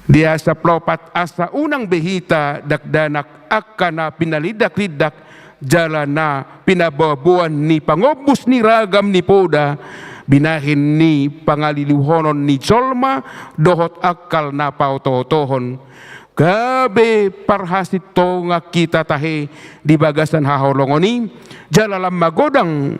Dia sa plopat asa unang behita dakdanak akana pinalidak-lidak jala na pinababuan ni pangobus ni ragam ni poda binahin ni pangaliluhonon ni jolma dohot akal na pautotohon. Gabe parhasit to nga kita tahe di bagasan haholongoni jalalam magodang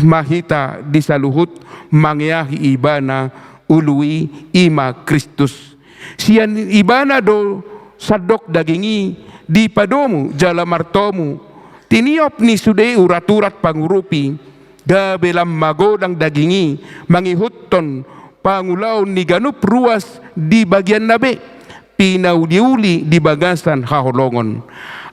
mahita di saluhut mangyahi ibana ului ima Kristus. Sian ibana do sadok dagingi di padomu jala martomu tiniop ni sude urat-urat pangurupi gabelam magodang dagingi mangihutton pangulaon ni ganup ruas di bagian nabe pinaudiuli di bagasan haholongon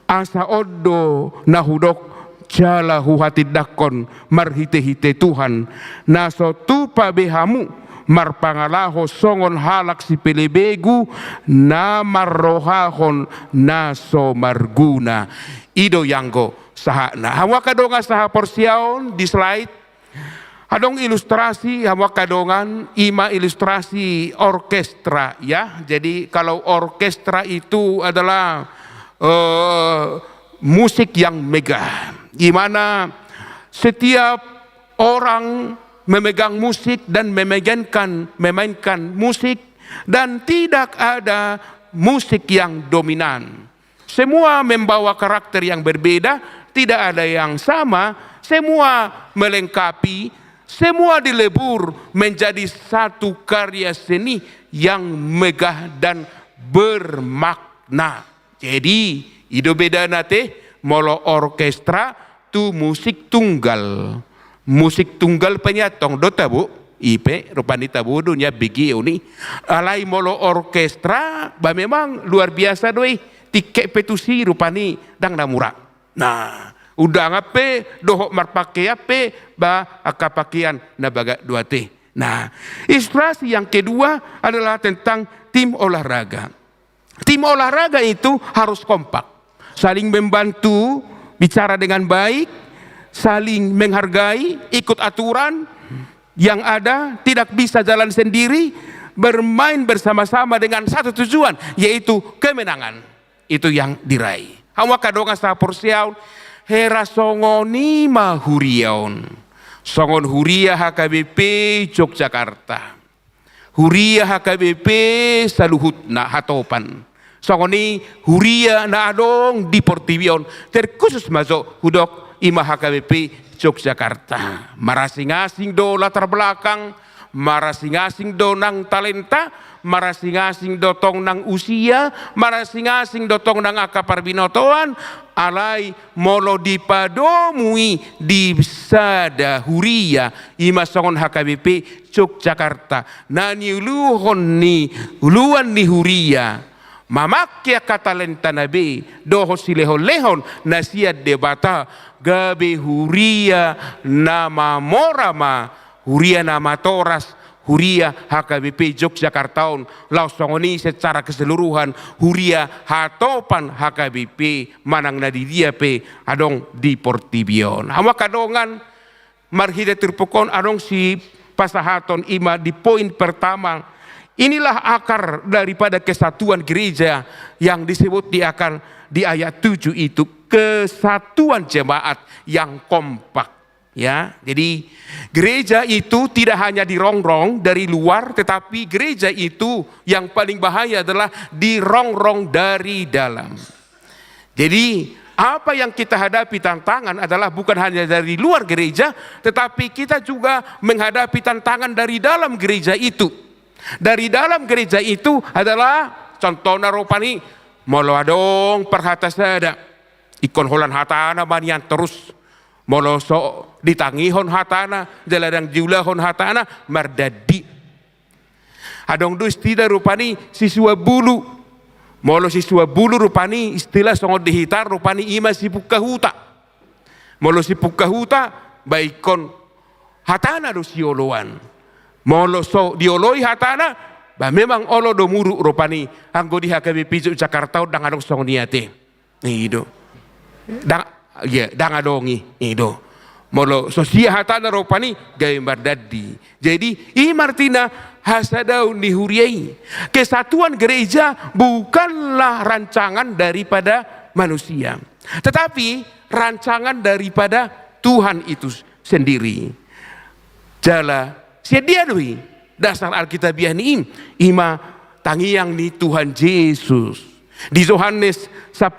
asa oddo nahudok jala huhatid dakon marhite-hite Tuhan naso tupa behamu marpangalaho songon halak si pelebegu na marrohahon naso marguna ido yanggo sahana hawa kadonga saha porsiaon di slide adong ilustrasi hawa kadongan ima ilustrasi orkestra ya. Jadi kalau orkestra itu adalah musik yang megah di mana setiap orang memegang musik dan memainkan musik dan tidak ada musik yang dominan. Semua membawa karakter yang berbeda, tidak ada yang sama, semua melengkapi, semua dilebur menjadi satu karya seni yang megah dan bermakna. Jadi, itu beda nate molo orkestra tu musik tunggal. Musik tunggal penyatong do tabu ipe rupani tabu dunya bigi uni alai molo orkestra ba memang luar biasa doi tiket petusi rupani dang namura. Nah udah ngape dohok marpake ape ba akapakian na baga dua te. Nah ilustrasi yang kedua adalah tentang tim olahraga. Tim olahraga itu harus kompak, saling membantu, bicara dengan baik, saling menghargai, ikut aturan yang ada, tidak bisa jalan sendiri, bermain bersama-sama dengan satu tujuan, yaitu kemenangan. Itu yang diraih. Hawa kadonga sa porsiaun, hera songoni mahuriaun. Songon huria HKBP Yogyakarta. Huria HKBP Saluhutna Hatopan. Songoni huria na adong di Portivion, terkhusus masuk hudok ima HKBP Yogyakarta. Marasing-asing do latar belakang, marasing-asing do nang talenta, marasing-asing do tong nang usia, marasing-asing do tong nang akaparbinotoan, alai molo dipadomui di sada huria ima songon HKBP Yogyakarta. Nani uluhon ni uluan ni huria. Mamakya katalenta nabi doho silehon-lehon nasiat debata gabe huria nama morama huria nama toras huria HKBP Yogyakartaun lausongoni secara keseluruhan huria hatopan HKBP manang nadidia pe adong di Portivion. Hawa kadongan marhida terpukon adong si pasahaton ima di poin pertama. Inilah akar daripada kesatuan gereja yang disebut di akar di ayat 7 itu, kesatuan jemaat yang kompak. Ya, jadi gereja itu tidak hanya dirongrong dari luar, tetapi gereja itu yang paling bahaya adalah dirongrong dari dalam. Jadi apa yang kita hadapi tantangan adalah bukan hanya dari luar gereja, tetapi kita juga menghadapi tantangan dari dalam gereja itu. Dari dalam gereja itu adalah contohnya ropani molo adong perhata sada ikon holan hatana banian terus molo so ditangihon hatana jaladang julahon hatana mardadi adong dus tidak rupani siswa bulu molo siswa bulu rupani istilah songot dihitar rupani ima sipuk kahuta molo sipuk kahuta baikon hatana do sioloan molo so dioloi hatana ba memang olo do muru rupani anggo di HKBP Yogyakarta dang adong song niate. Ido. Dang ya dangadongi itu molo sosia hatana ropani gay mardadi. Jadi martina hasadau nihuriai. Kesatuan gereja bukanlah rancangan daripada manusia, tetapi rancangan daripada Tuhan itu sendiri. Jala sedia doi dasar Alkitabiah ni ima tangiang ni Tuhan Yesus. Di Yohanes 10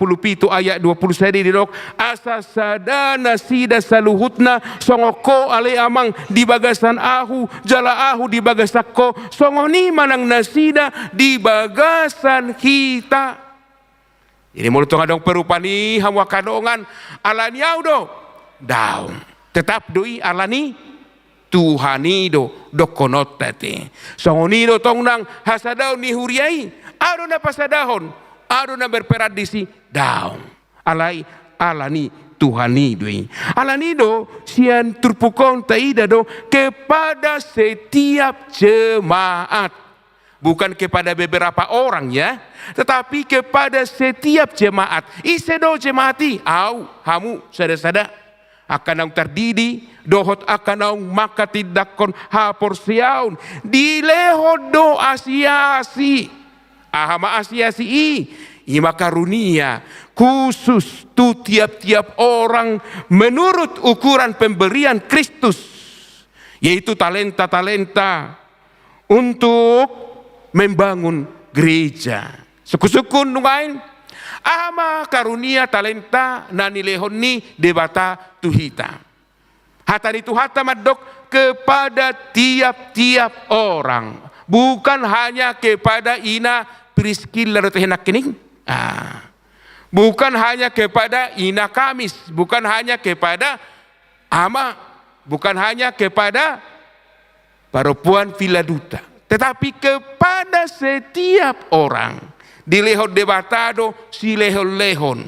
ayat 21 didok asa sadana sida saluhutna songoko ale amang di bagasan ahu jala ahu di bagasakko songoni manang nasida di bagasan kita. Ini mulut ngadong perupani hawa kadongan alani audo daun tetap doi alani Tuhani do dokonotate songoni do tong nang hasadau ni huriai ado na pasadahon ado na berperadisi daun alai alani Tuhani doi alani do sian turpukon taida do kepada setiap jemaat, bukan kepada beberapa orang ya, tetapi kepada setiap jemaat. Isedo jemaati au hamu sada-sada akan ang terdidi dohot akan ang makatidakon haporsiaun dilehod do asiasi ahama asiasi ima karunia khusus tu tiap-tiap orang menurut ukuran pemberian Kristus, yaitu talenta-talenta untuk membangun gereja. Suku-suku nungain ama karunia talenta nani lehon ni debata tuhita. Hatani tuhata madok kepada tiap-tiap orang, bukan hanya kepada ina Priscilla rotehenak kening. Bukan hanya kepada ina Kamis, bukan hanya kepada ama, bukan hanya kepada perempuan Filaduta, tetapi kepada setiap orang. Di lehon debatado si lehon-lehon.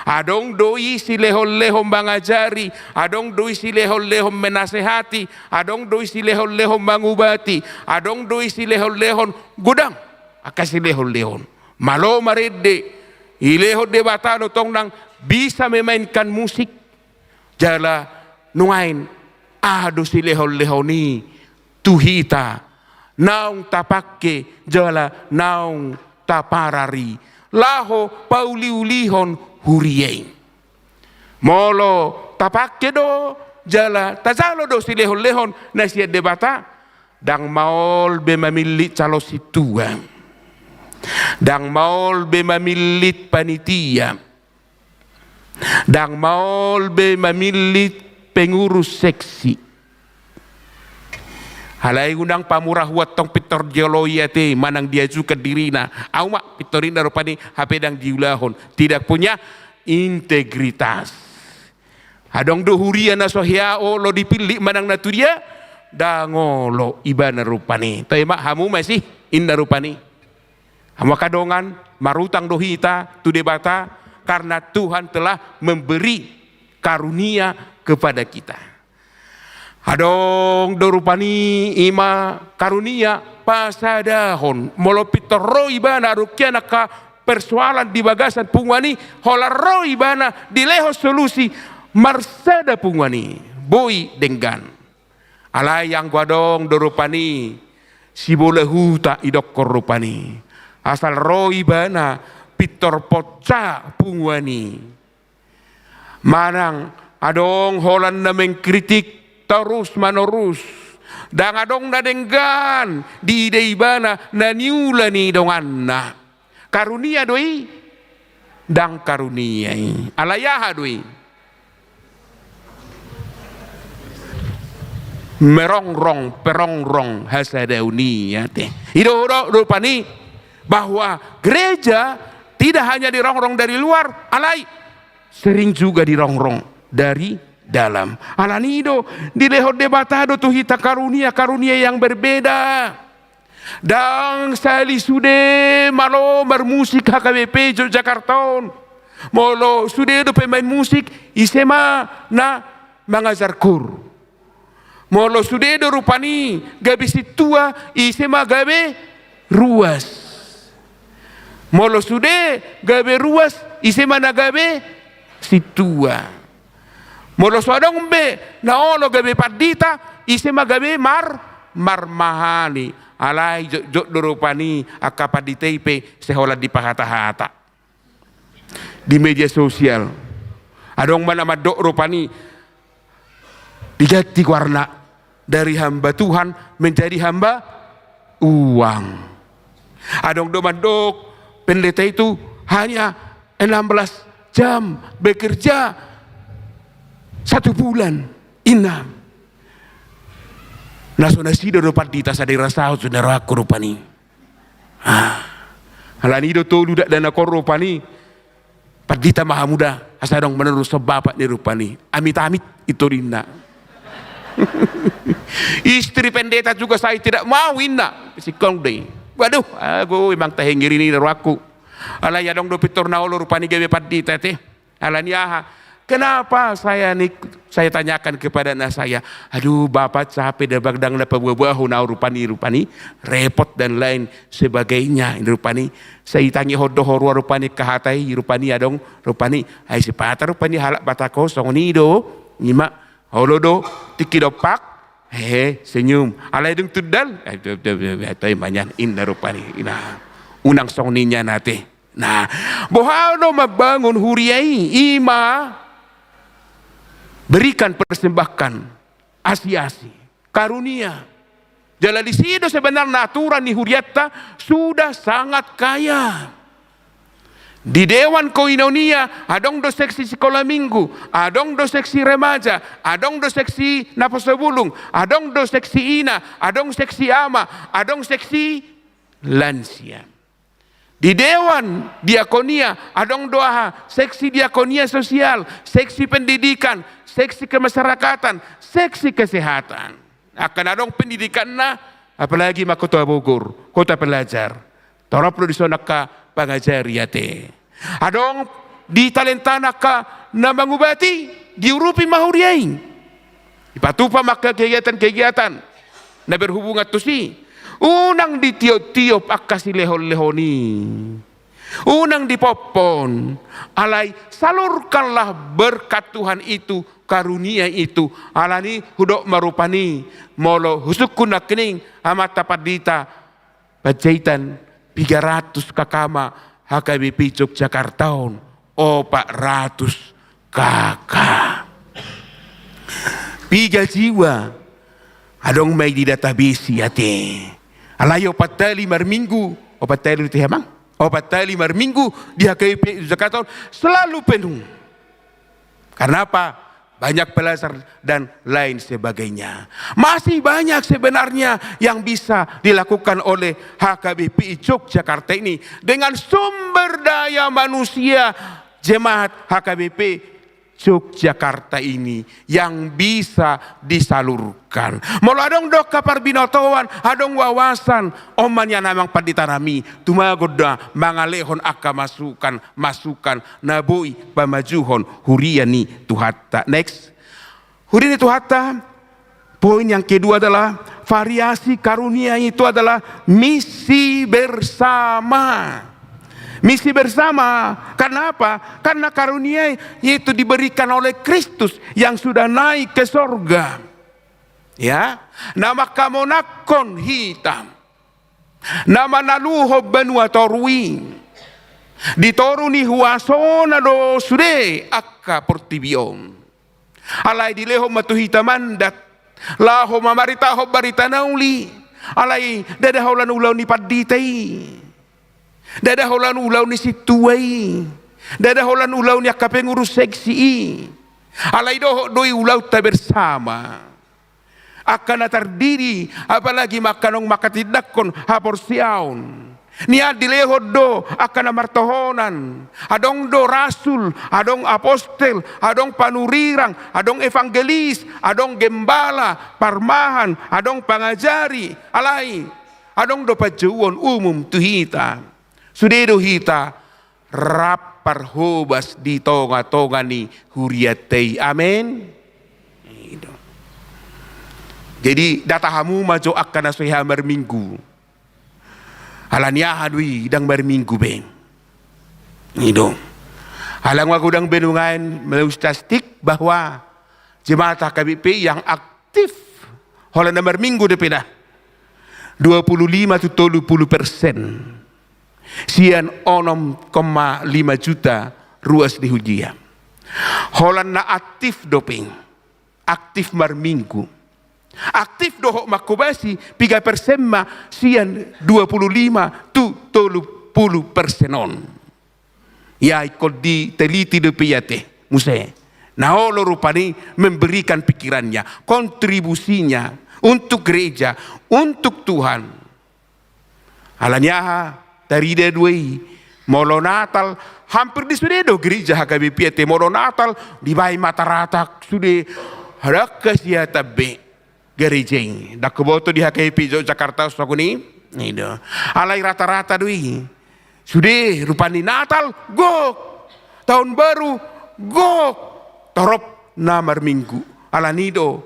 Adong doi si lehon-lehon mengajari, adong doi si lehon-lehon menasehati, adong doi si lehon-lehon mengubati, adong doi si lehon-lehon gudang, akasi lehon-lehon. Malo marede, ilehon debatado tong nang bisa memainkan musik. Jala nungain, ado si lehon-lehon ni tuhita, naung tapake jala naung taparari laho pauliulihon huriyeng molo tapake do jala tazalo do si lehon-lehon na siya debata dang maol be mamilit calo situa dang maol be mamilit panitia dang maol be mamilit pengurus seksi. Halai undang pamurah huat tong pitor geologi ate manang dia juga dirina au mak pitorina rupani HP dang diulahon tidak punya integritas. Adong dohuria na sohiao lo dipilih manang naturia dangolo ibana rupani. Tapi mak hamu masih inna rupani. Hamu kadongan marutang dohita tu debata karena Tuhan telah memberi karunia kepada kita. Adong dorupani ima karunia pasadahon molopito roi bana rukiana ka persoalan di bagasan pungwani hola roi bana dileho solusi marsada pungwani boy denggan alai yang guadong dorupani si boleh huta idok korupani asal roi bana pitor poca pungwani manang adong holan na mengkritik terus menerus dan adong nadenggan di ideibana na niulani donganna karunia doi dang karunia alayaha doi merongrong perongrong hasadauni ya teh ido rupani bahwa gereja tidak hanya dirongrong dari luar alai sering juga dirongrong dari dalam. Alanido di lehor debatado tuhita karunia yang berbeda. Dan sali sude malo bermusik HKBP Yogyakarta. Molo sude do pemain musik isema na mengajar kur. Molo sude do rupani gabe situa isema gabe ruas. Molo sude gabe ruas isema na gabe situa. Molo sodong be na olo gabe padita isi magabe marmahani alai jok dorupani akapaditei pe sehola di pahata-hata di media sosial. Adong mana madok rupani diganti warna dari hamba Tuhan menjadi hamba uang. Adong do madok pendeta itu hanya 16 jam bekerja 1 bulan inam. Nasonasido do padita sadira sao saudara aku rupani. Halanido tolu dak dana korupani. Padita maha muda asadong menerus sebapak ni rupani. Amit-amit itu rinda. Istri pendeta juga saya tidak mau inna. Sikong deh. Waduh, aku memang tahengiri ni aku. Ala ya dong do pitor na olo rupani gawe padita teh. Alaniaha. Kenapa saya tanyakan kepada anak saya, aduh bapak capek dah bagdang dapat buah-buah rupani repot dan lain sebagainya rupani. Saya tanya hodoh rupani kehatai rupani adong rupani ai sepata rupani halak bata kosong ni do nyimak holodo tiki dopak senyum alai dung tudal itu banyak indah rupani ina unang song ninya nate. Nah bohano mabangun huriai ima berikan persembahkan asi-asi karunia. Jalan di situ sebenarnya aturan di Huriatta sudah sangat kaya. Di Dewan Koinonia adong do seksi sekolah minggu, adong do seksi remaja, adong do seksi napasabulung, adong do seksi ina, adong seksi ama, adong seksi lansia. Di Dewan Diakonia adong doa seksi diakonia sosial, seksi pendidikan, seksi kemasyarakatan, seksi kesehatan. Akan adong pendidikan na apalagi Kota Bogor, kota pelajar. Torop lo disona ka pangajari ate. Adong di talentana ka na mangubati diurupi mahuriain. Ipatupa maka kegiatan-kegiatan na berhubungan tusi. Unang di tiop-tiop akasi lehon-lehoni. Unang dipopon. Alai salurkanlah berkat Tuhan itu, karunia itu. Alani hudok marupani. Molo husukun kening amat tapadita. Pajaitan 300 kakama HKBP Yogyakarta 400 kakak. 3 jiwa. Adong may di database ate. Alayo patali marminggu, o patali itu hemang, o patali marminggu di HKBP Yogyakarta selalu penuh. Karena apa? Banyak pelajar dan lain sebagainya. Masih banyak sebenarnya yang bisa dilakukan oleh HKBP Yogyakarta ini dengan sumber daya manusia jemaat HKBP Yogyakarta ini yang bisa disalurkan. Mau adong dok kapar binotawan, adong wawasan, oman yang namang paditarami, tumagoda mangalehon aka masukan nabui pamajuhon huriani tuhatta. Next, huriani tuhatta. Poin yang kedua adalah variasi karunia itu adalah misi bersama. Misi bersama, karena apa? Karena karunia itu diberikan oleh Kristus yang sudah naik ke sorga. Ya, nama kamonakon hitam, nama naluho benua torwi, ditoruni huasona do sude akka portibion. Alai dileho matu hitamandat, laho mamarita ho barita nauli, alai dadaholan ulau ni paditai. Dada holan ulau ni situai. Dada holan ulau ni akapengurus seksi. Alai doi ulau ta bersama. Akan terdiri apalagi makanong makatidakon haporsiaun. Nia dilehod do akan amartohonan. Adong do rasul, adong apostel, adong panurirang, adong evangelis, adong gembala, parmahan, adong pangajari. Alai, adong do pajuon umum tuhita. Sudedo hita rapar hobas di tonga-tonga ni huriatei. Amin. Jadi data hamu majo akan asoiha marminggu. Alania hadui dang marminggu beng. Ini dong. Halang wakudang benungan melustastik bahwa jemaat HKBP yang aktif hola nomor minggu depan 25-30%. Sian 6,5 juta ruas di hujia. Holan na aktif doping, aktif mar minggu. Aktif dohok makobasi 3% ma sian 25-30% on. Ya ikut di teliti de piyate muse. Nah Allah rupani memberikan pikirannya, kontribusinya untuk gereja, untuk Tuhan. Alanya dari dedui molo Natal hampir di sudedo gereja HKBP te molo Natal di bai mata-rata sude hadak sia tabe gereja ini dak boto di HKBP Jakarta sokuni nido alai rata-rata dui sude rupani Natal gok tahun baru gok torop namar minggu ala nido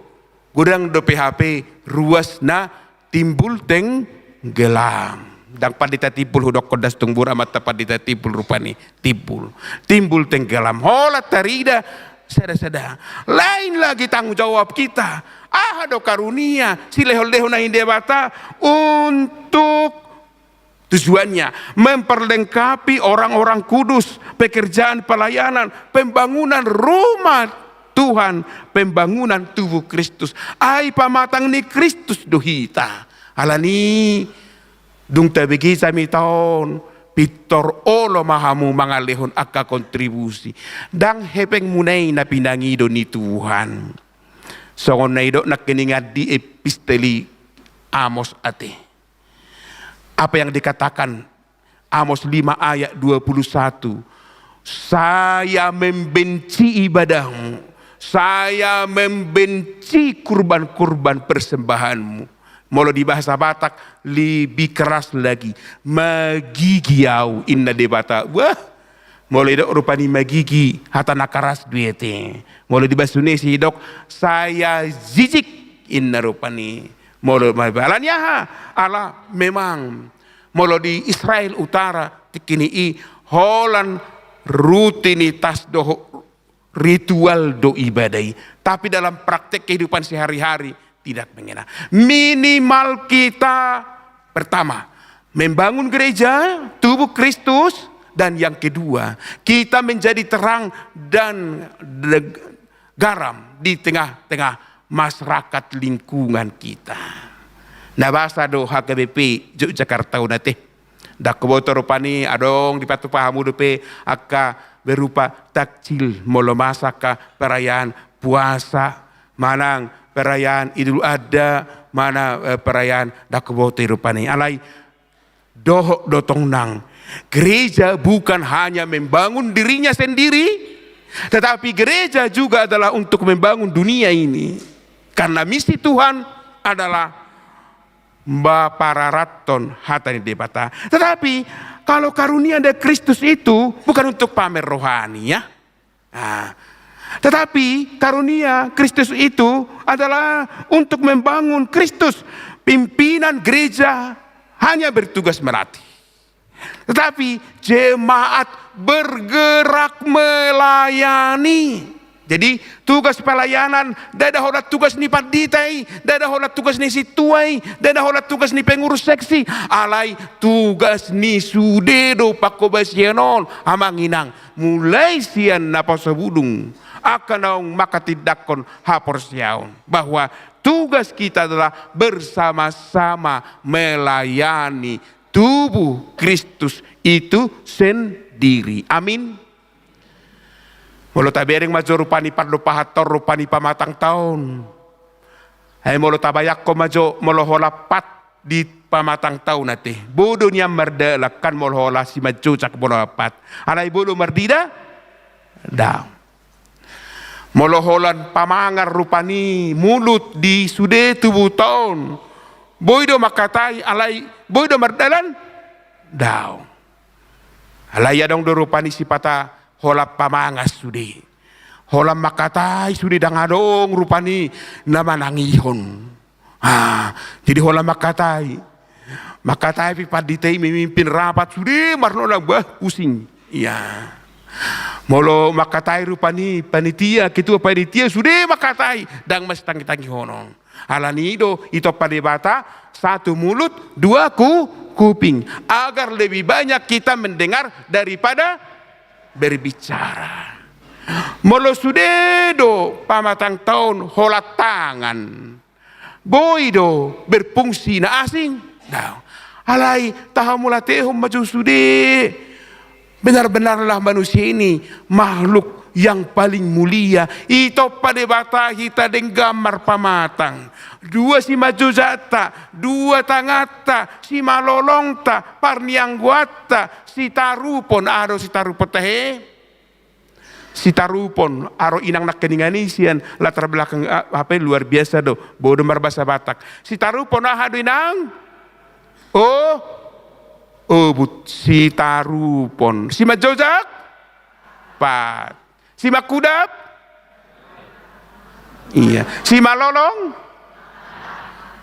gudang do PHP ruas na timbul teng gelam. Dan pandita timbul hudok kodas tungbur amat pandita timbul rupani timbul tenggelam hola tarida sada lain lagi tanggung jawab kita do karunia si lehol-lehol nahin debata untuk tujuannya memperlengkapi orang-orang kudus, pekerjaan pelayanan, pembangunan rumah Tuhan, pembangunan tubuh Kristus. Ai pamatang ni Kristus dohita alani dung tabigi sami taon pitor olo mahamu mangalehon akka kontribusi dang hepeng munay na pinangido ni Tuhan. Songon na ido nakiningat di episteli Amos ate. Apa yang dikatakan Amos 5 ayat 21. Saya membenci ibadahmu. Saya membenci kurban-kurban persembahanmu. Molo di bahasa Batak lebih keras lagi. Magigiau inna de Batak. Wah, molo idok rupani magigi hatana karas duete. Molo di bahasa Indonesia idok saya jijik inna rupani. Molo mabalannya ala memang molo di Israel Utara tikini holan rutinitas do ritual do ibadai. Tapi dalam praktek kehidupan sehari-hari tidak mengena. Minimal kita pertama membangun gereja tubuh Kristus, dan yang kedua kita menjadi terang dan garam di tengah-tengah masyarakat lingkungan kita. Nah bahasa do HKBP Yogyakarta unate dak boto rupani adong di patu pahamu depe akka berupa takjil molo masaka perayaan puasa manang perayaan Idul Adha, mana perayaan dakobote rupani alai dohok dotong nang. Gereja bukan hanya membangun dirinya sendiri, tetapi gereja juga adalah untuk membangun dunia ini. Karena misi Tuhan adalah Bapararaton hatani debata. Tetapi kalau karunia dari Kristus itu bukan untuk pamer rohani ya. Tetapi karunia Kristus itu adalah untuk membangun Kristus. Pimpinan gereja hanya bertugas melatih. Tetapi jemaat bergerak melayani. Jadi tugas pelayanan, dada holat tugas ni panditai, dada holat tugas ni situai, dada holat tugas ni pengurus seksi, alai tugas ni sudedo pakobasienon amanginang mulai sian naposabudung akan naung makatidakon haporsiaon bahwa tugas kita adalah bersama-sama melayani tubuh Kristus itu sendiri. Amin. Molo tabereng majo rupani pardo pahator rupani pamatang tahun. Hai molo tabayak ko majo molo holapat di pamatang tahun nate. Bodo niya merdela kan molo hola si majo cak molo apat. Alai bodo merdida? Da. Molo holan pamangar rupani mulut di sude tubuh tahun. Boido makatai alai boido merdalan? Daw. Alai adong do rupani si pata hola pamangas sudi, hola makatai sudi dangadong rupani nama nangihon. Jadi hola makatai pipaditei memimpin rapat sudi marno bah pusing. Iya. Molo makatai rupani panitia, ketua panitia sudah makatai dang mas tangi-tangi hono. Alani itu pada bata, satu mulut, dua kuping. Agar lebih banyak kita mendengar daripada berbicara. Molo sudah do pamatang tahun holat tangan. Boy do berfungsi na asing. Nah, alai tahamula tehum maju sudah. Benar-benarlah manusia ini makhluk yang paling mulia. Ito pada bata kita dengan gambar pamatang. Dua si maju zata, dua tangata, si malolongta, parniangguata, si tarupon, aro si tarupon tahe. Si tarupon, aro inang nak keninganisian, latar belakang apa luar biasa do, bodoh marbasa Batak. Si tarupon ahado inang, but si tarupon, si majojak, pat, si makudap, iya, si malolong,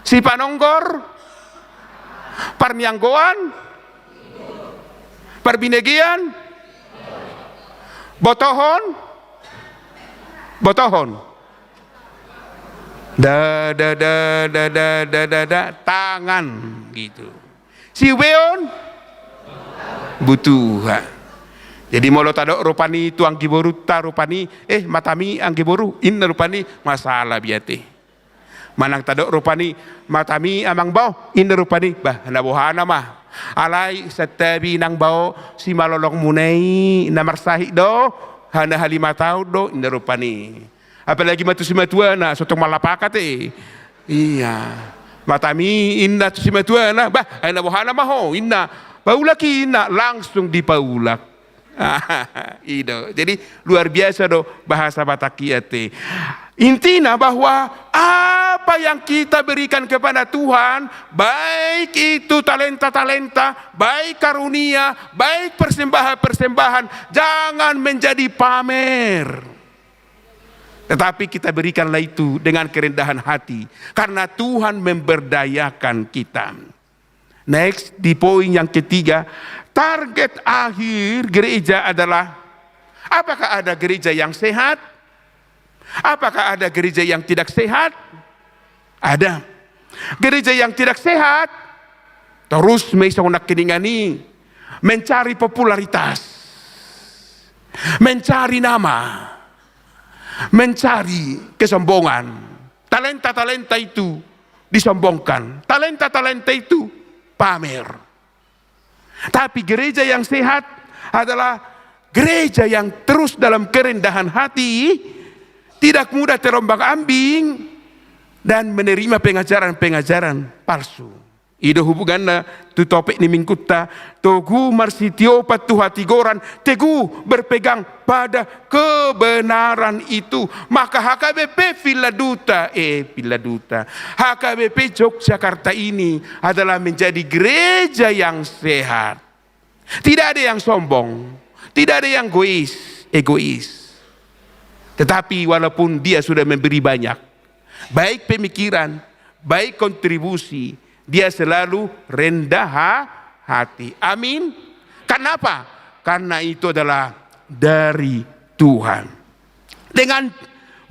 si panonggor, parnianggoan, parbinegian, botohon, tangan gitu. Si weon butuh. Jadi molo tado rupani itu anggi boru ta rupani matami anggi boru inna rupani masalah biate. Manang tado rupani matami amang bau inna rupani bah na bohana mah. Alai setabi nang bau si malolong munai namar sahi do hana halima tau do inna rupani. Apalagi matu si matuana sotong malapakat Iya. Matami inna tu si matuana bah ana bohana mah ho inna paulak ina langsung dipaulak. Ido. Jadi luar biasa do bahasa Batakiate. Intinya bahwa apa yang kita berikan kepada Tuhan, baik itu talenta-talenta, baik karunia, baik persembahan-persembahan, jangan menjadi pamer. Tetapi kita berikanlah itu dengan kerendahan hati, karena Tuhan memberdayakan kita. Next, di poin yang ketiga, target akhir gereja adalah, apakah ada gereja yang sehat? Apakah ada gereja yang tidak sehat? Ada. Gereja yang tidak sehat, terus meisaunak keningani, mencari popularitas, mencari nama, mencari kesombongan. Talenta-talenta itu disombongkan. Talenta-talenta itu pamer. Tapi gereja yang sehat adalah gereja yang terus dalam kerendahan hati, tidak mudah terombang-ambing, dan menerima pengajaran-pengajaran palsu. Ido hubunganna tu topik ni mingkutta togu marsitio patu hati goran tegu berpegang pada kebenaran itu. Maka HKBP Villaduta HKBP Yogyakarta ini adalah menjadi gereja yang sehat. Tidak ada yang sombong, tidak ada yang egois. Tetapi walaupun dia sudah memberi banyak, baik pemikiran, baik kontribusi, dia selalu rendah hati. Amin. Kenapa? Karena itu adalah dari Tuhan. Dengan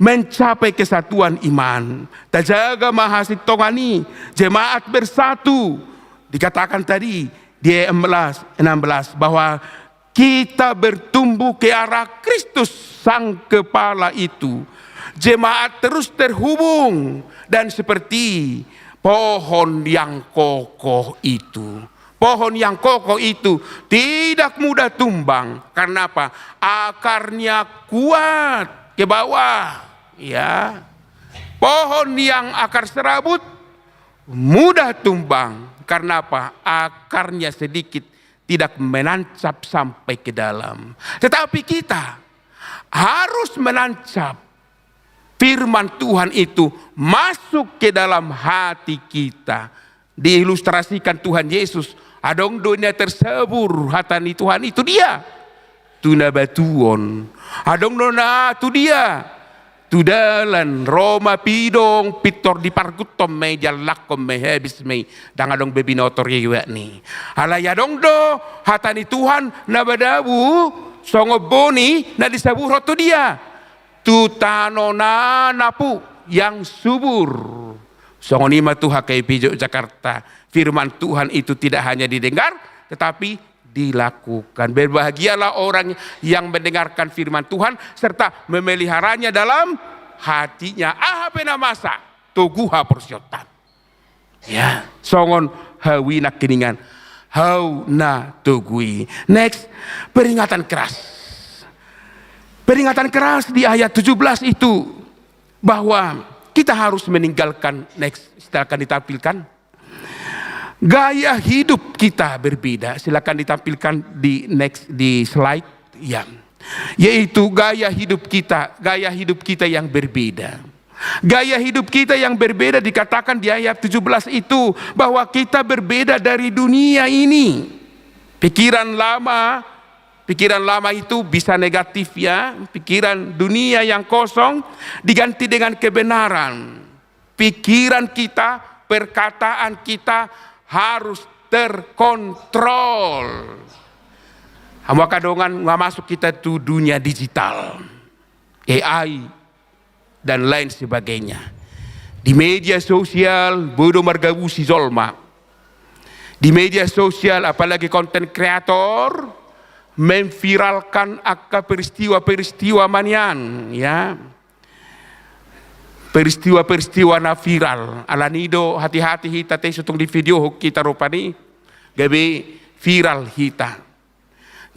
mencapai kesatuan iman, tajaga mahasitongani, jemaat bersatu. Dikatakan tadi di 16 bahwa kita bertumbuh ke arah Kristus sang kepala itu. Jemaat terus terhubung dan seperti pohon yang kokoh itu. Pohon yang kokoh itu tidak mudah tumbang. Karena apa? Akarnya kuat ke bawah. Ya. Pohon yang akar serabut mudah tumbang. Karena apa? Akarnya sedikit, tidak menancap sampai ke dalam. Tetapi kita harus menancap firman Tuhan itu masuk ke dalam hati kita. Diilustrasikan Tuhan Yesus, adong dunia tersebur hatani Tuhan itu dia. Tuna batuon. Adong dona tu dia. Tudalan Roma pidong pitor di parkutom may jalakom may habis may dangadong bebinotor yewa ni. Alaya dong do hatani Tuhan nabadabu songo boni na disaburo tu dia. Tu tanona napu yang subur. Songo nima tu HKP Yogyakarta. Firman Tuhan itu tidak hanya didengar, tetapi dilakukan. Berbahagialah orang yang mendengarkan firman Tuhan serta memeliharanya dalam hatinya. Ahapena masa tuguha persyotan. Ya, songon hawi nak kiningan. Hau na tugui. Next, peringatan keras. Peringatan keras di ayat 17 itu bahwa kita harus meninggalkan, next, silakan ditampilkan. Gaya hidup kita berbeda. Silakan ditampilkan di slide, ya. Yaitu gaya hidup kita yang berbeda. Gaya hidup kita yang berbeda dikatakan di ayat 17 itu bahwa kita berbeda dari dunia ini. Pikiran lama itu bisa negatif ya. Pikiran dunia yang kosong diganti dengan kebenaran. Pikiran kita, perkataan kita harus terkontrol. Hamu kadongan masuk kita tuh dunia digital, AI dan lain sebagainya. Di media sosial bodo margabusi zolma. Di media sosial apalagi konten kreator memviralkan akan peristiwa-peristiwa manian ya. Peristiwa-peristiwa na viral. Alanido hati-hati hita teh sutung di video kita rupani gabe viral hita.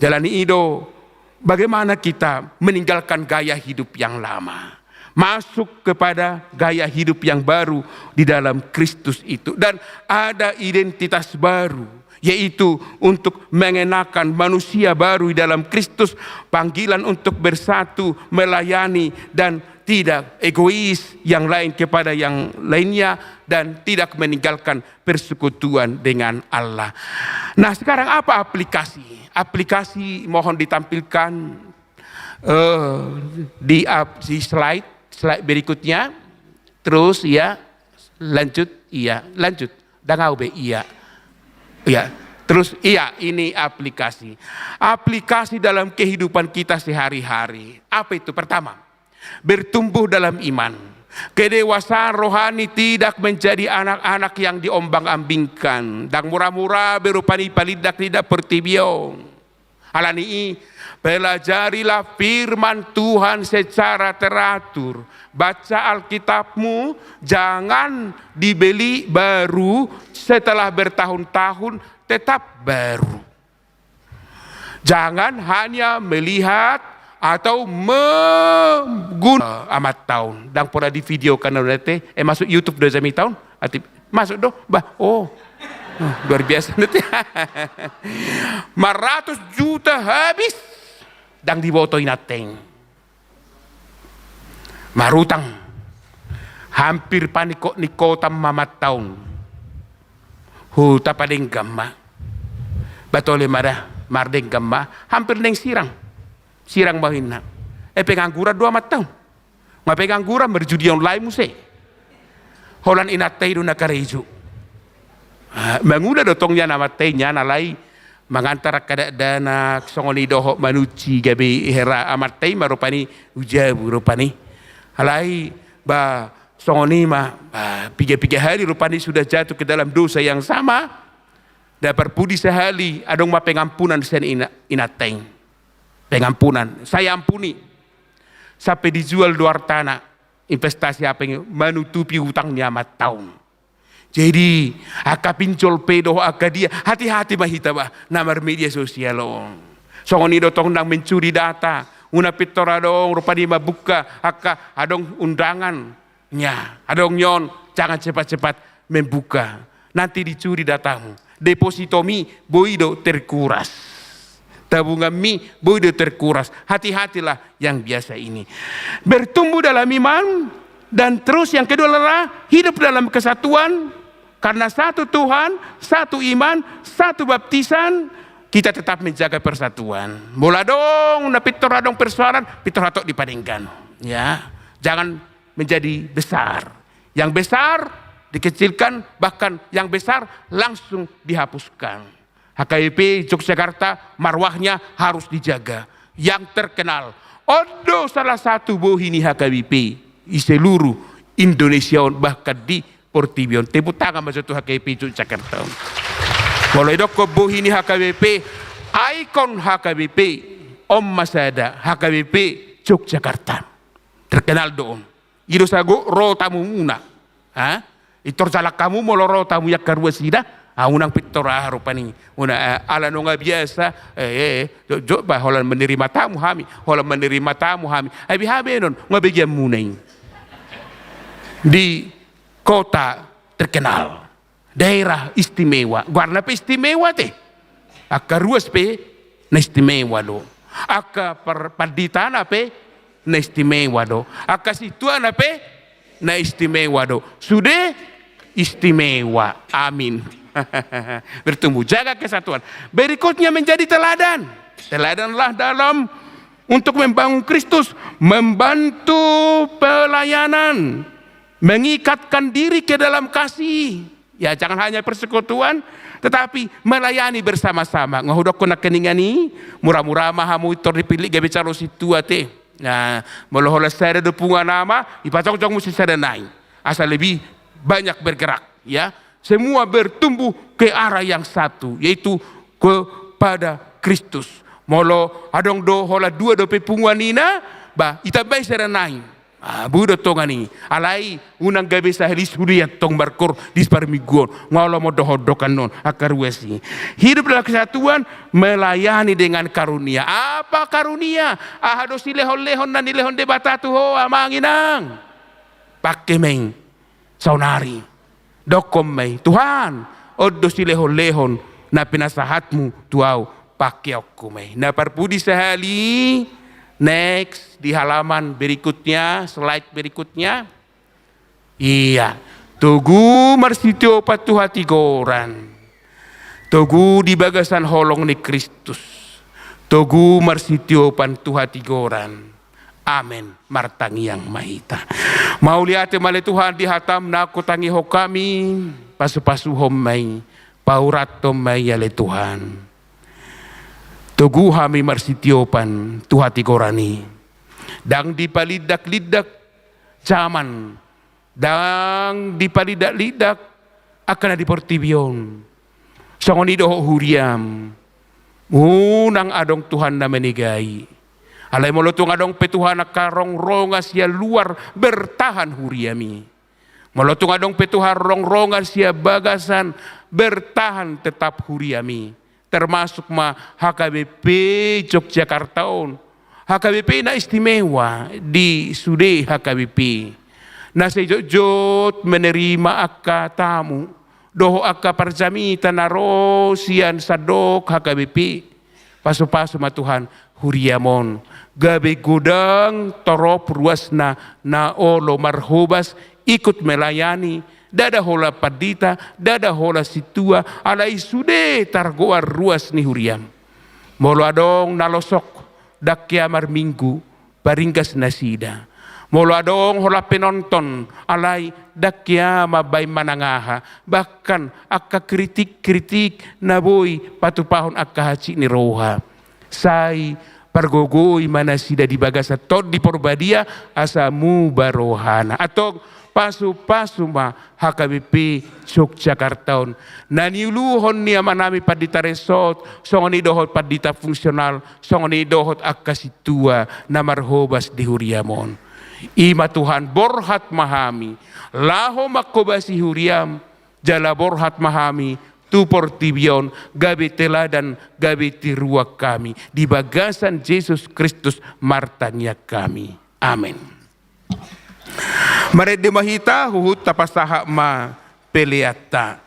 Jalani ido bagaimana kita meninggalkan gaya hidup yang lama. Masuk kepada gaya hidup yang baru di dalam Kristus itu. Dan ada identitas baru, yaitu untuk mengenakan manusia baru di dalam Kristus. Panggilan untuk bersatu, melayani, dan tidak egois yang lain kepada yang lainnya. Dan tidak meninggalkan persekutuan dengan Allah. Nah sekarang apa aplikasi? Aplikasi mohon ditampilkan di slide berikutnya. Terus ya lanjut dangau be iya terus ini aplikasi dalam kehidupan kita sehari-hari. Apa itu? Pertama, bertumbuh dalam iman. Kedewasaan rohani tidak menjadi anak-anak yang diombang-ambingkan dan murah-murah berupani palidak tidak pertibio. Alani pelajarilah firman Tuhan secara teratur. Baca Alkitabmu, jangan dibeli baru setelah bertahun-tahun tetap baru. Jangan hanya melihat atau menggunakan amat tahun. Dan pernah di video kanal nanti, masuk YouTube 2 tahun, masuk doh, luar biasa nanti. 500 juta habis dan dibotoin nateng. Marutang hampir panik ni kota mamat tahun. Huta padeng gamma. Batole mardeng gamma hampir neng sirang bahina. Pengangguran 2 tahun. Pengangguran berjudi online muse. Holan inatay do nakarejo. Manguna dotongnya nama tenya nalai mangantara kada dana songoni doho manuci gabi hera amatay marupani ujabu rupani. Halai ba songoni piga-piga hari rupani sudah jatuh ke dalam dosa yang sama. Dapat pudi sehali adong pengampunan sen inateng. Pengampunan, saya ampuni. Sampai dijual 2 tanah. Investasi apa yang menutupi hutangnya 4 tahun. Jadi aka pincol pedo aka dia hati-hati mahita bah namar media sosial on. Songoni dotong nang mencuri data. Una pitora dong rupa di mabuka aka adong undangannya. Adong nyon jangan cepat-cepat membuka. Nanti dicuri datamu. Depositomi boido terkuras. Tabungan mi boido terkuras. Hati-hatilah yang biasa ini. Bertumbuh dalam iman. Dan terus yang kedua adalah hidup dalam kesatuan. Karena satu Tuhan, satu iman, satu baptisan, kita tetap menjaga persatuan. Mula dong, pitor dong persoalan, pitor hatok dipadingkan. Ya, jangan menjadi besar. Yang besar dikecilkan, bahkan yang besar langsung dihapuskan. HKIP Yogyakarta marwahnya harus dijaga. yang terkenal. Odo salah satu bohini HKBP di seluruh Indonesia bahkan di Portibion. Tepuk tangan masuk HKBP Yogyakarta. Mulai doko bohini HKBP, ikon HKBP, Om Masada HKBP Yogyakarta. Terkenal doon. Ido sago ro tamu una. Itor jalak kamu moloro tamu yak karua sida. Unang pitora harupani una ala nonga biasa bah holan menerima tamu hami abi non ngabegian munai di kota terkenal daerah istimewa warna pe istimewa teh aka ruas pe na istimewa do aka paditana pe na istimewa do aka situana pe na istimewa do sudah istimewa amin. Bertumbuh, jaga kesatuan. Berikutnya menjadi teladan. Teladanlah dalam untuk membangun Kristus, membantu pelayanan, mengikatkan diri ke dalam kasih. Ya jangan hanya persekutuan, tetapi melayani bersama-sama. Ngahudok kena keningani, murah-murah mahamu itor dipilih gabe calo situa teh. Nah, molohola sada dupungan nama, ipacok-cok mesti sada naik. Asal lebih banyak bergerak, ya. Semua bertumbuh ke arah yang satu, yaitu kepada Kristus. Molo adong do hola dua do pepunguan ina, ba ita bai seranai. Budo tongani, alai unang gabe sahri suriat tong barkor disparmigon. Ngalo mo dohodokan non akarwesi. Hidup dalam kesatuan melayani dengan karunia. Apa karunia? Ahado silehon-lehon dan dilehon debatatu ho amanginang. Pakai meng saunari. Dokom may Tuhan odo silehon-lehon na pinasahatmu tuaw pakiok may na parpudi sehali. Next di halaman berikutnya, slide berikutnya, iya tugu marsitio patu hati goran tugu di bagasan holong ni Kristus tugu marsitio pantu hati goran. Amin. Martangi yang mahita. Mau lihat male Tuhan dihatam naku tangi ho kami pasu-pasu homai paurat tomai yale Tuhan. Tugu hami marsitiopan tuhati korani. Dang dipalidak-lidak zaman. Dang dipalidak-lidak akan di Portibion. Songoni doho huriam. Unang adong Tuhan na menigai. Alai molotung adong petuhana karong ronga sia luar bertahan huriami. Molotung adong petuhan rong ronga sia bagasan bertahan tetap huriami. Termasuk ma HKBP Yogyakarta on. HKBP na istimewa di sude HKBP. Na sejot menerima akka tamu. Doho akka parjamita naro sian sadok HKBP. Pasu-pasu ma Tuhan huriamon. Gabe gudang torop ruasna na olo marhubas ikut melayani dada hola padita dada hola situa alai sude targoar ruas ni huriam molo adong nalosok dakya marminggu baringgas nasida molo adong hola penonton alai dakya mabay manangaha bahkan akka kritik naboy patupahon akka haci ni roha sai pargogoi mana sida di bagasa tod di porbadia asamu barohana atau pasu-pasu ma HKBP Yogyakarta naniuluhon niya manami padita resort songoni dohot padita fungsional songoni dohot akasitua na marhobas di huriamon ima Tuhan borhat mahami laho makobasi huriam jala borhat mahami tu Portibion gabe teladan gabe tiruak kami di bagasan Yesus Kristus martanya kami. Amin. Mare de mahita huhut tapasaha ma peleata.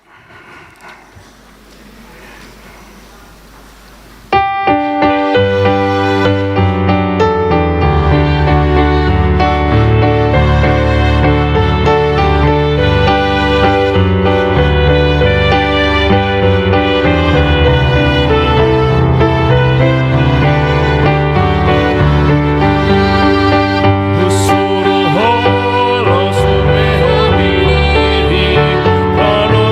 Suruh holo sumeho diri, kalau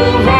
Usuruh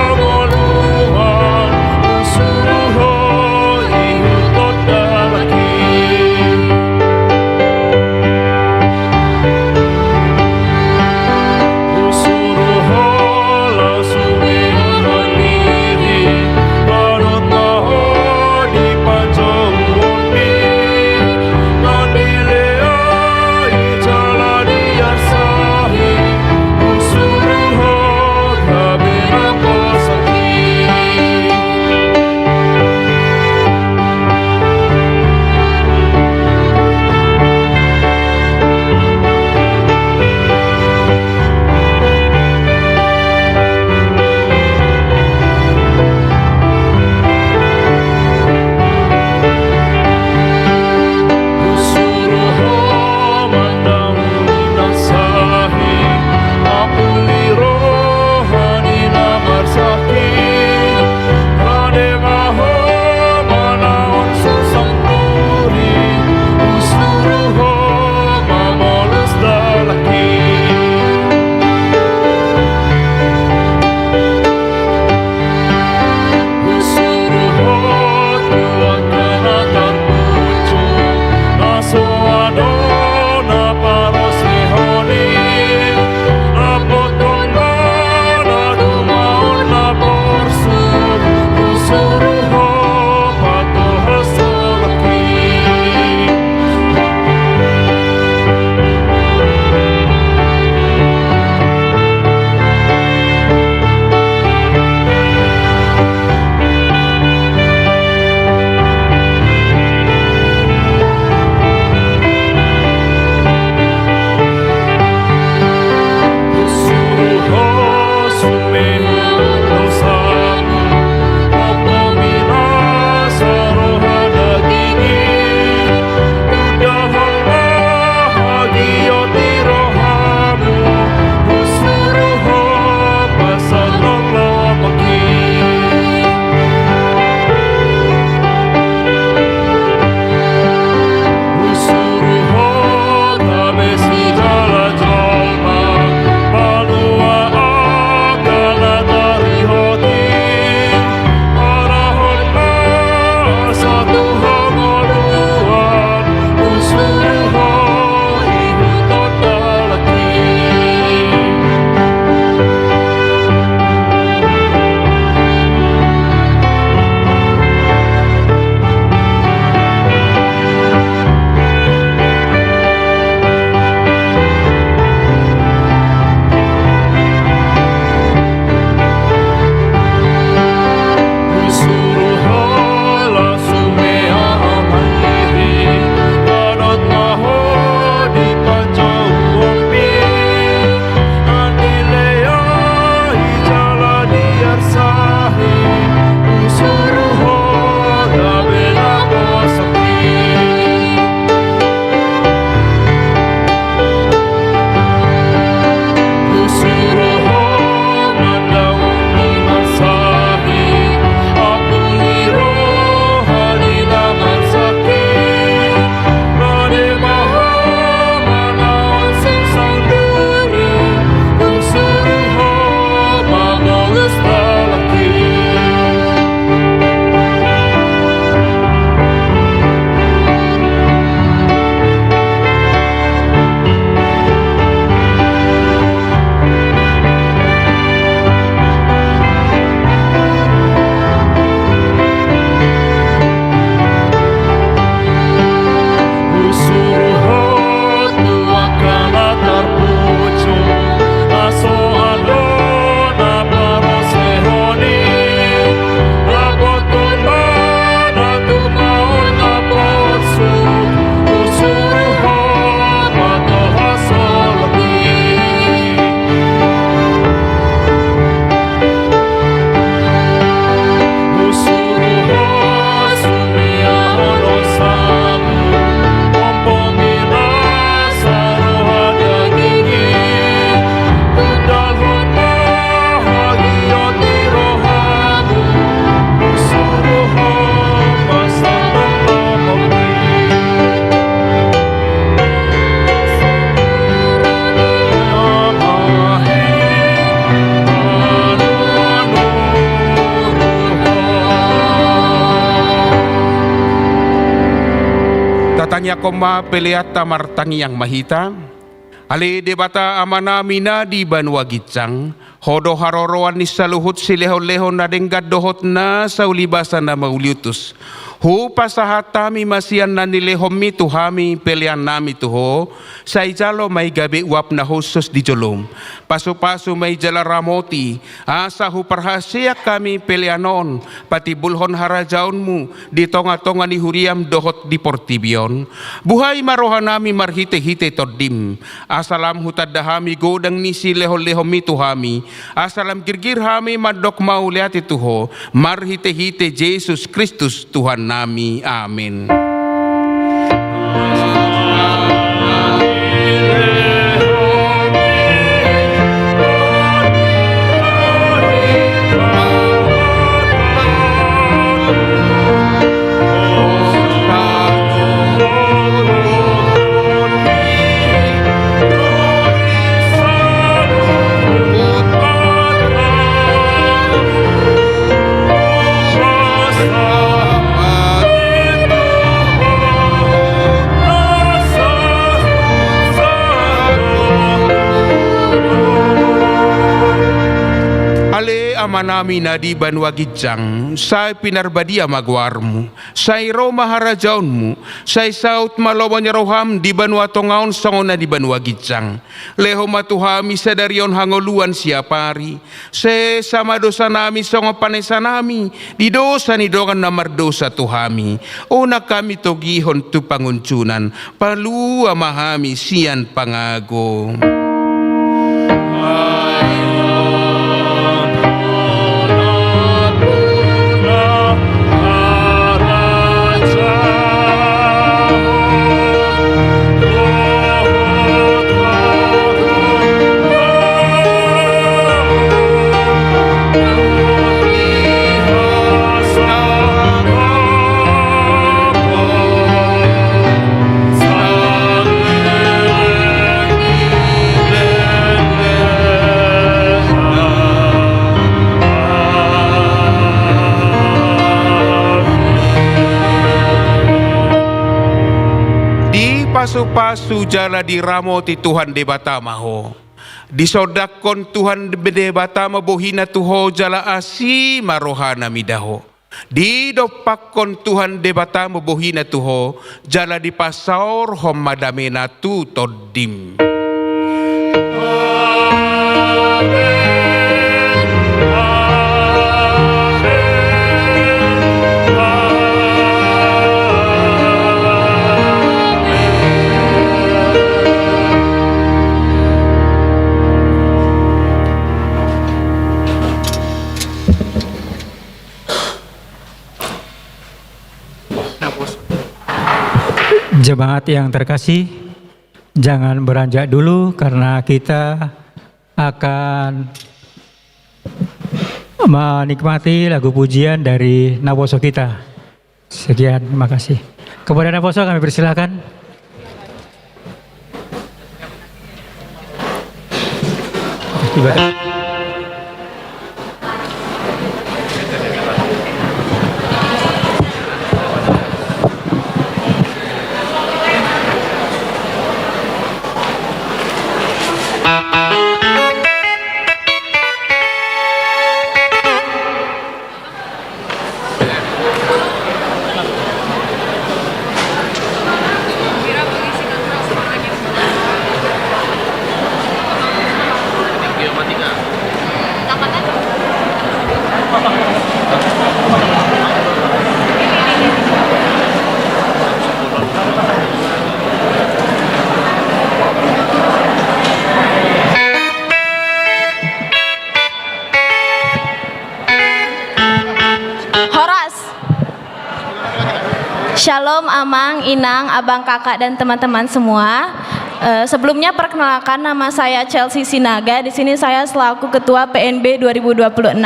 Rohanya koma peleata martangi yang mahita. Ale debata amanami na di banwa gitsang. Hodo haroroan ni saluhut sileho-leho na denggad dohot na sa ulibasa na mauliutus. Hu pasahatami masian na nilehom tuhami pelian nami tuho. Sa ijalo may gabi uap na husus di jolom. Paso-paso may jala ramoti. Asa hu parhasiak kami pelianon. Pati bulhon harajaon mu. Di tonga-tonga ni huriam dohot di portibion. Buhay marohan nami marhite-hite todim. Asalam hutadahami godang ni sileho-leho tuhami. Asalam girgir hami madok mauliati tuho. Marhite-hite Jesus Kristus Tuhan nami. Amin. Amanami na di banwa gitsang, say pinarbadia magwarmu, say Roma harajaonmu, say saut malawan roham di banwa tongaon sangon na di banwa gitsang. Leho matuhami sa darion hangoluan siapari, se sama dosa nami sango panesa nami, di dosa ni dongan na mardosa tuhami. Una kami togihon tu panguncunan, palu amahami sian pangago. Pasu-pasu jala di ramo ti Tuhan debata maho. Disodakon Tuhan debata mabohina tuho jala asi marohana midaho. Di dopakon Tuhan debata mabohina tuho jala di pasaur hom madamena tu todim. Jemaat yang terkasih, jangan beranjak dulu karena kita akan menikmati lagu pujian dari Naposo kita. Sekian, terima kasih. Kepada Naposo kami persilakan. Shalom Amang, Inang, Abang, Kakak, dan teman-teman semua. Sebelumnya perkenalkan, nama saya Chelsea Sinaga. Di sini saya selaku Ketua PNB 2026.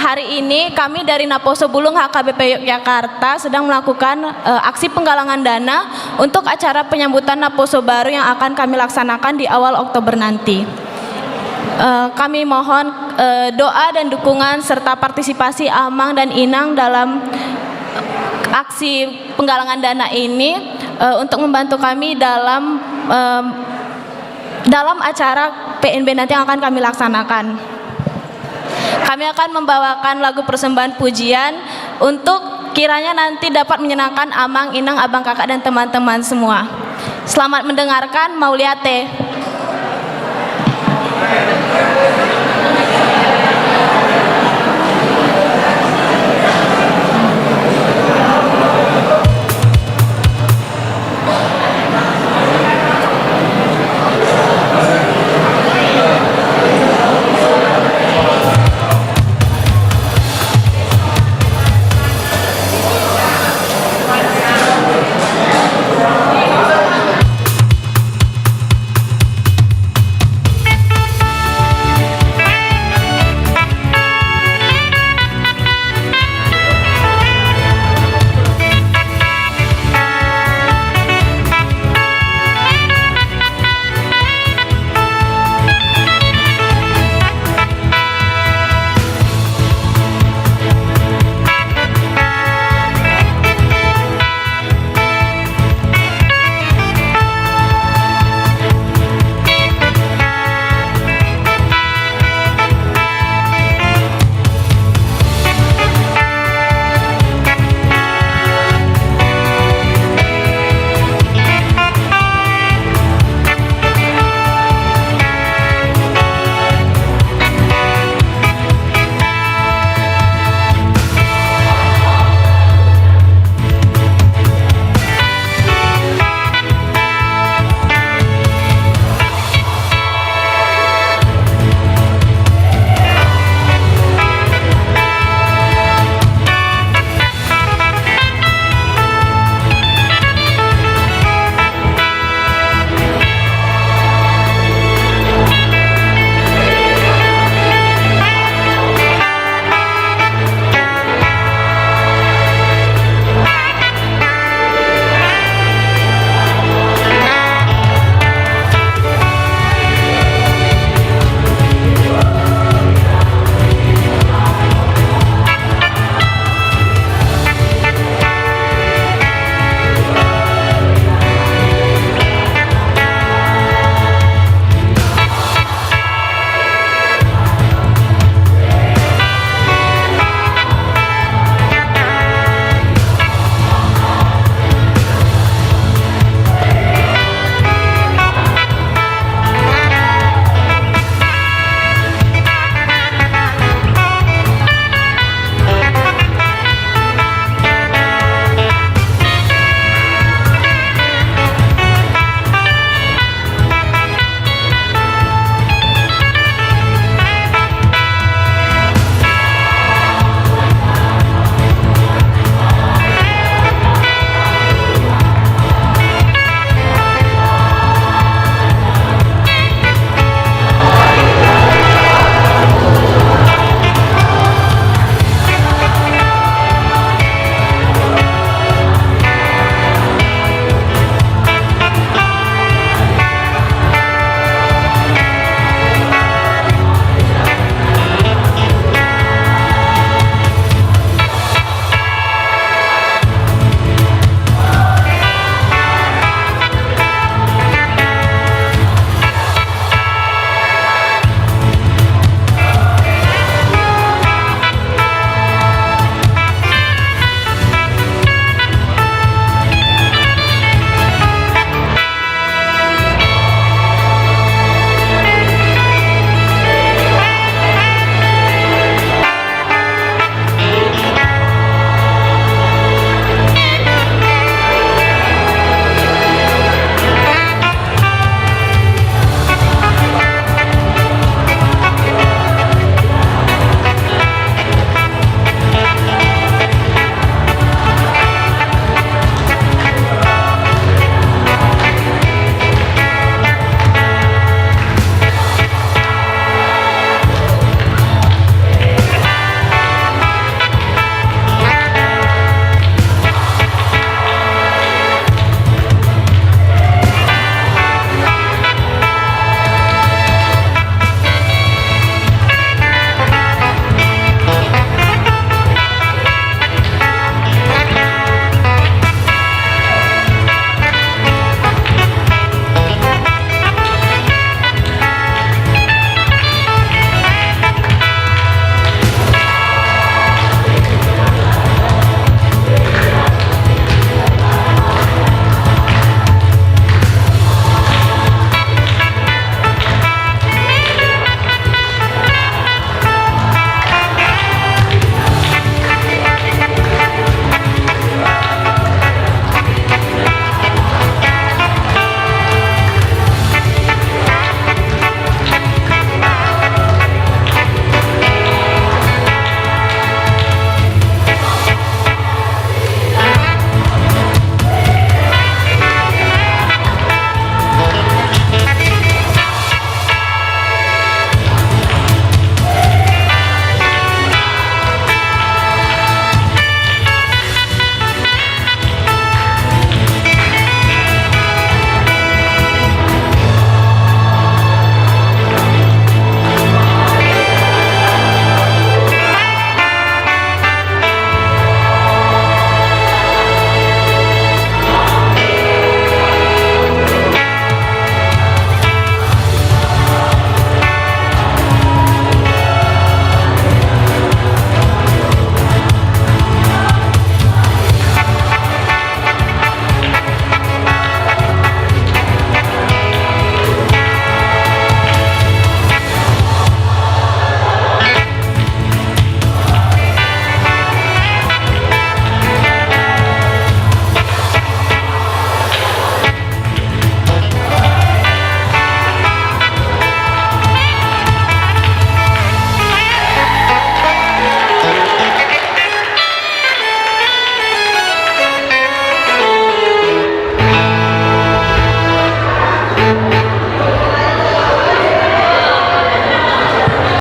Hari ini kami dari Naposo Bulung HKBP Yogyakarta sedang melakukan aksi penggalangan dana untuk acara penyambutan Naposo baru yang akan kami laksanakan di awal Oktober nanti. Kami mohon doa dan dukungan serta partisipasi Amang dan Inang dalam aksi penggalangan dana ini untuk membantu kami dalam acara PNB nanti yang akan kami laksanakan. Kami akan membawakan lagu persembahan pujian untuk kiranya nanti dapat menyenangkan Amang, Inang, Abang, Kakak, dan teman-teman semua. Selamat mendengarkan, Mauliate.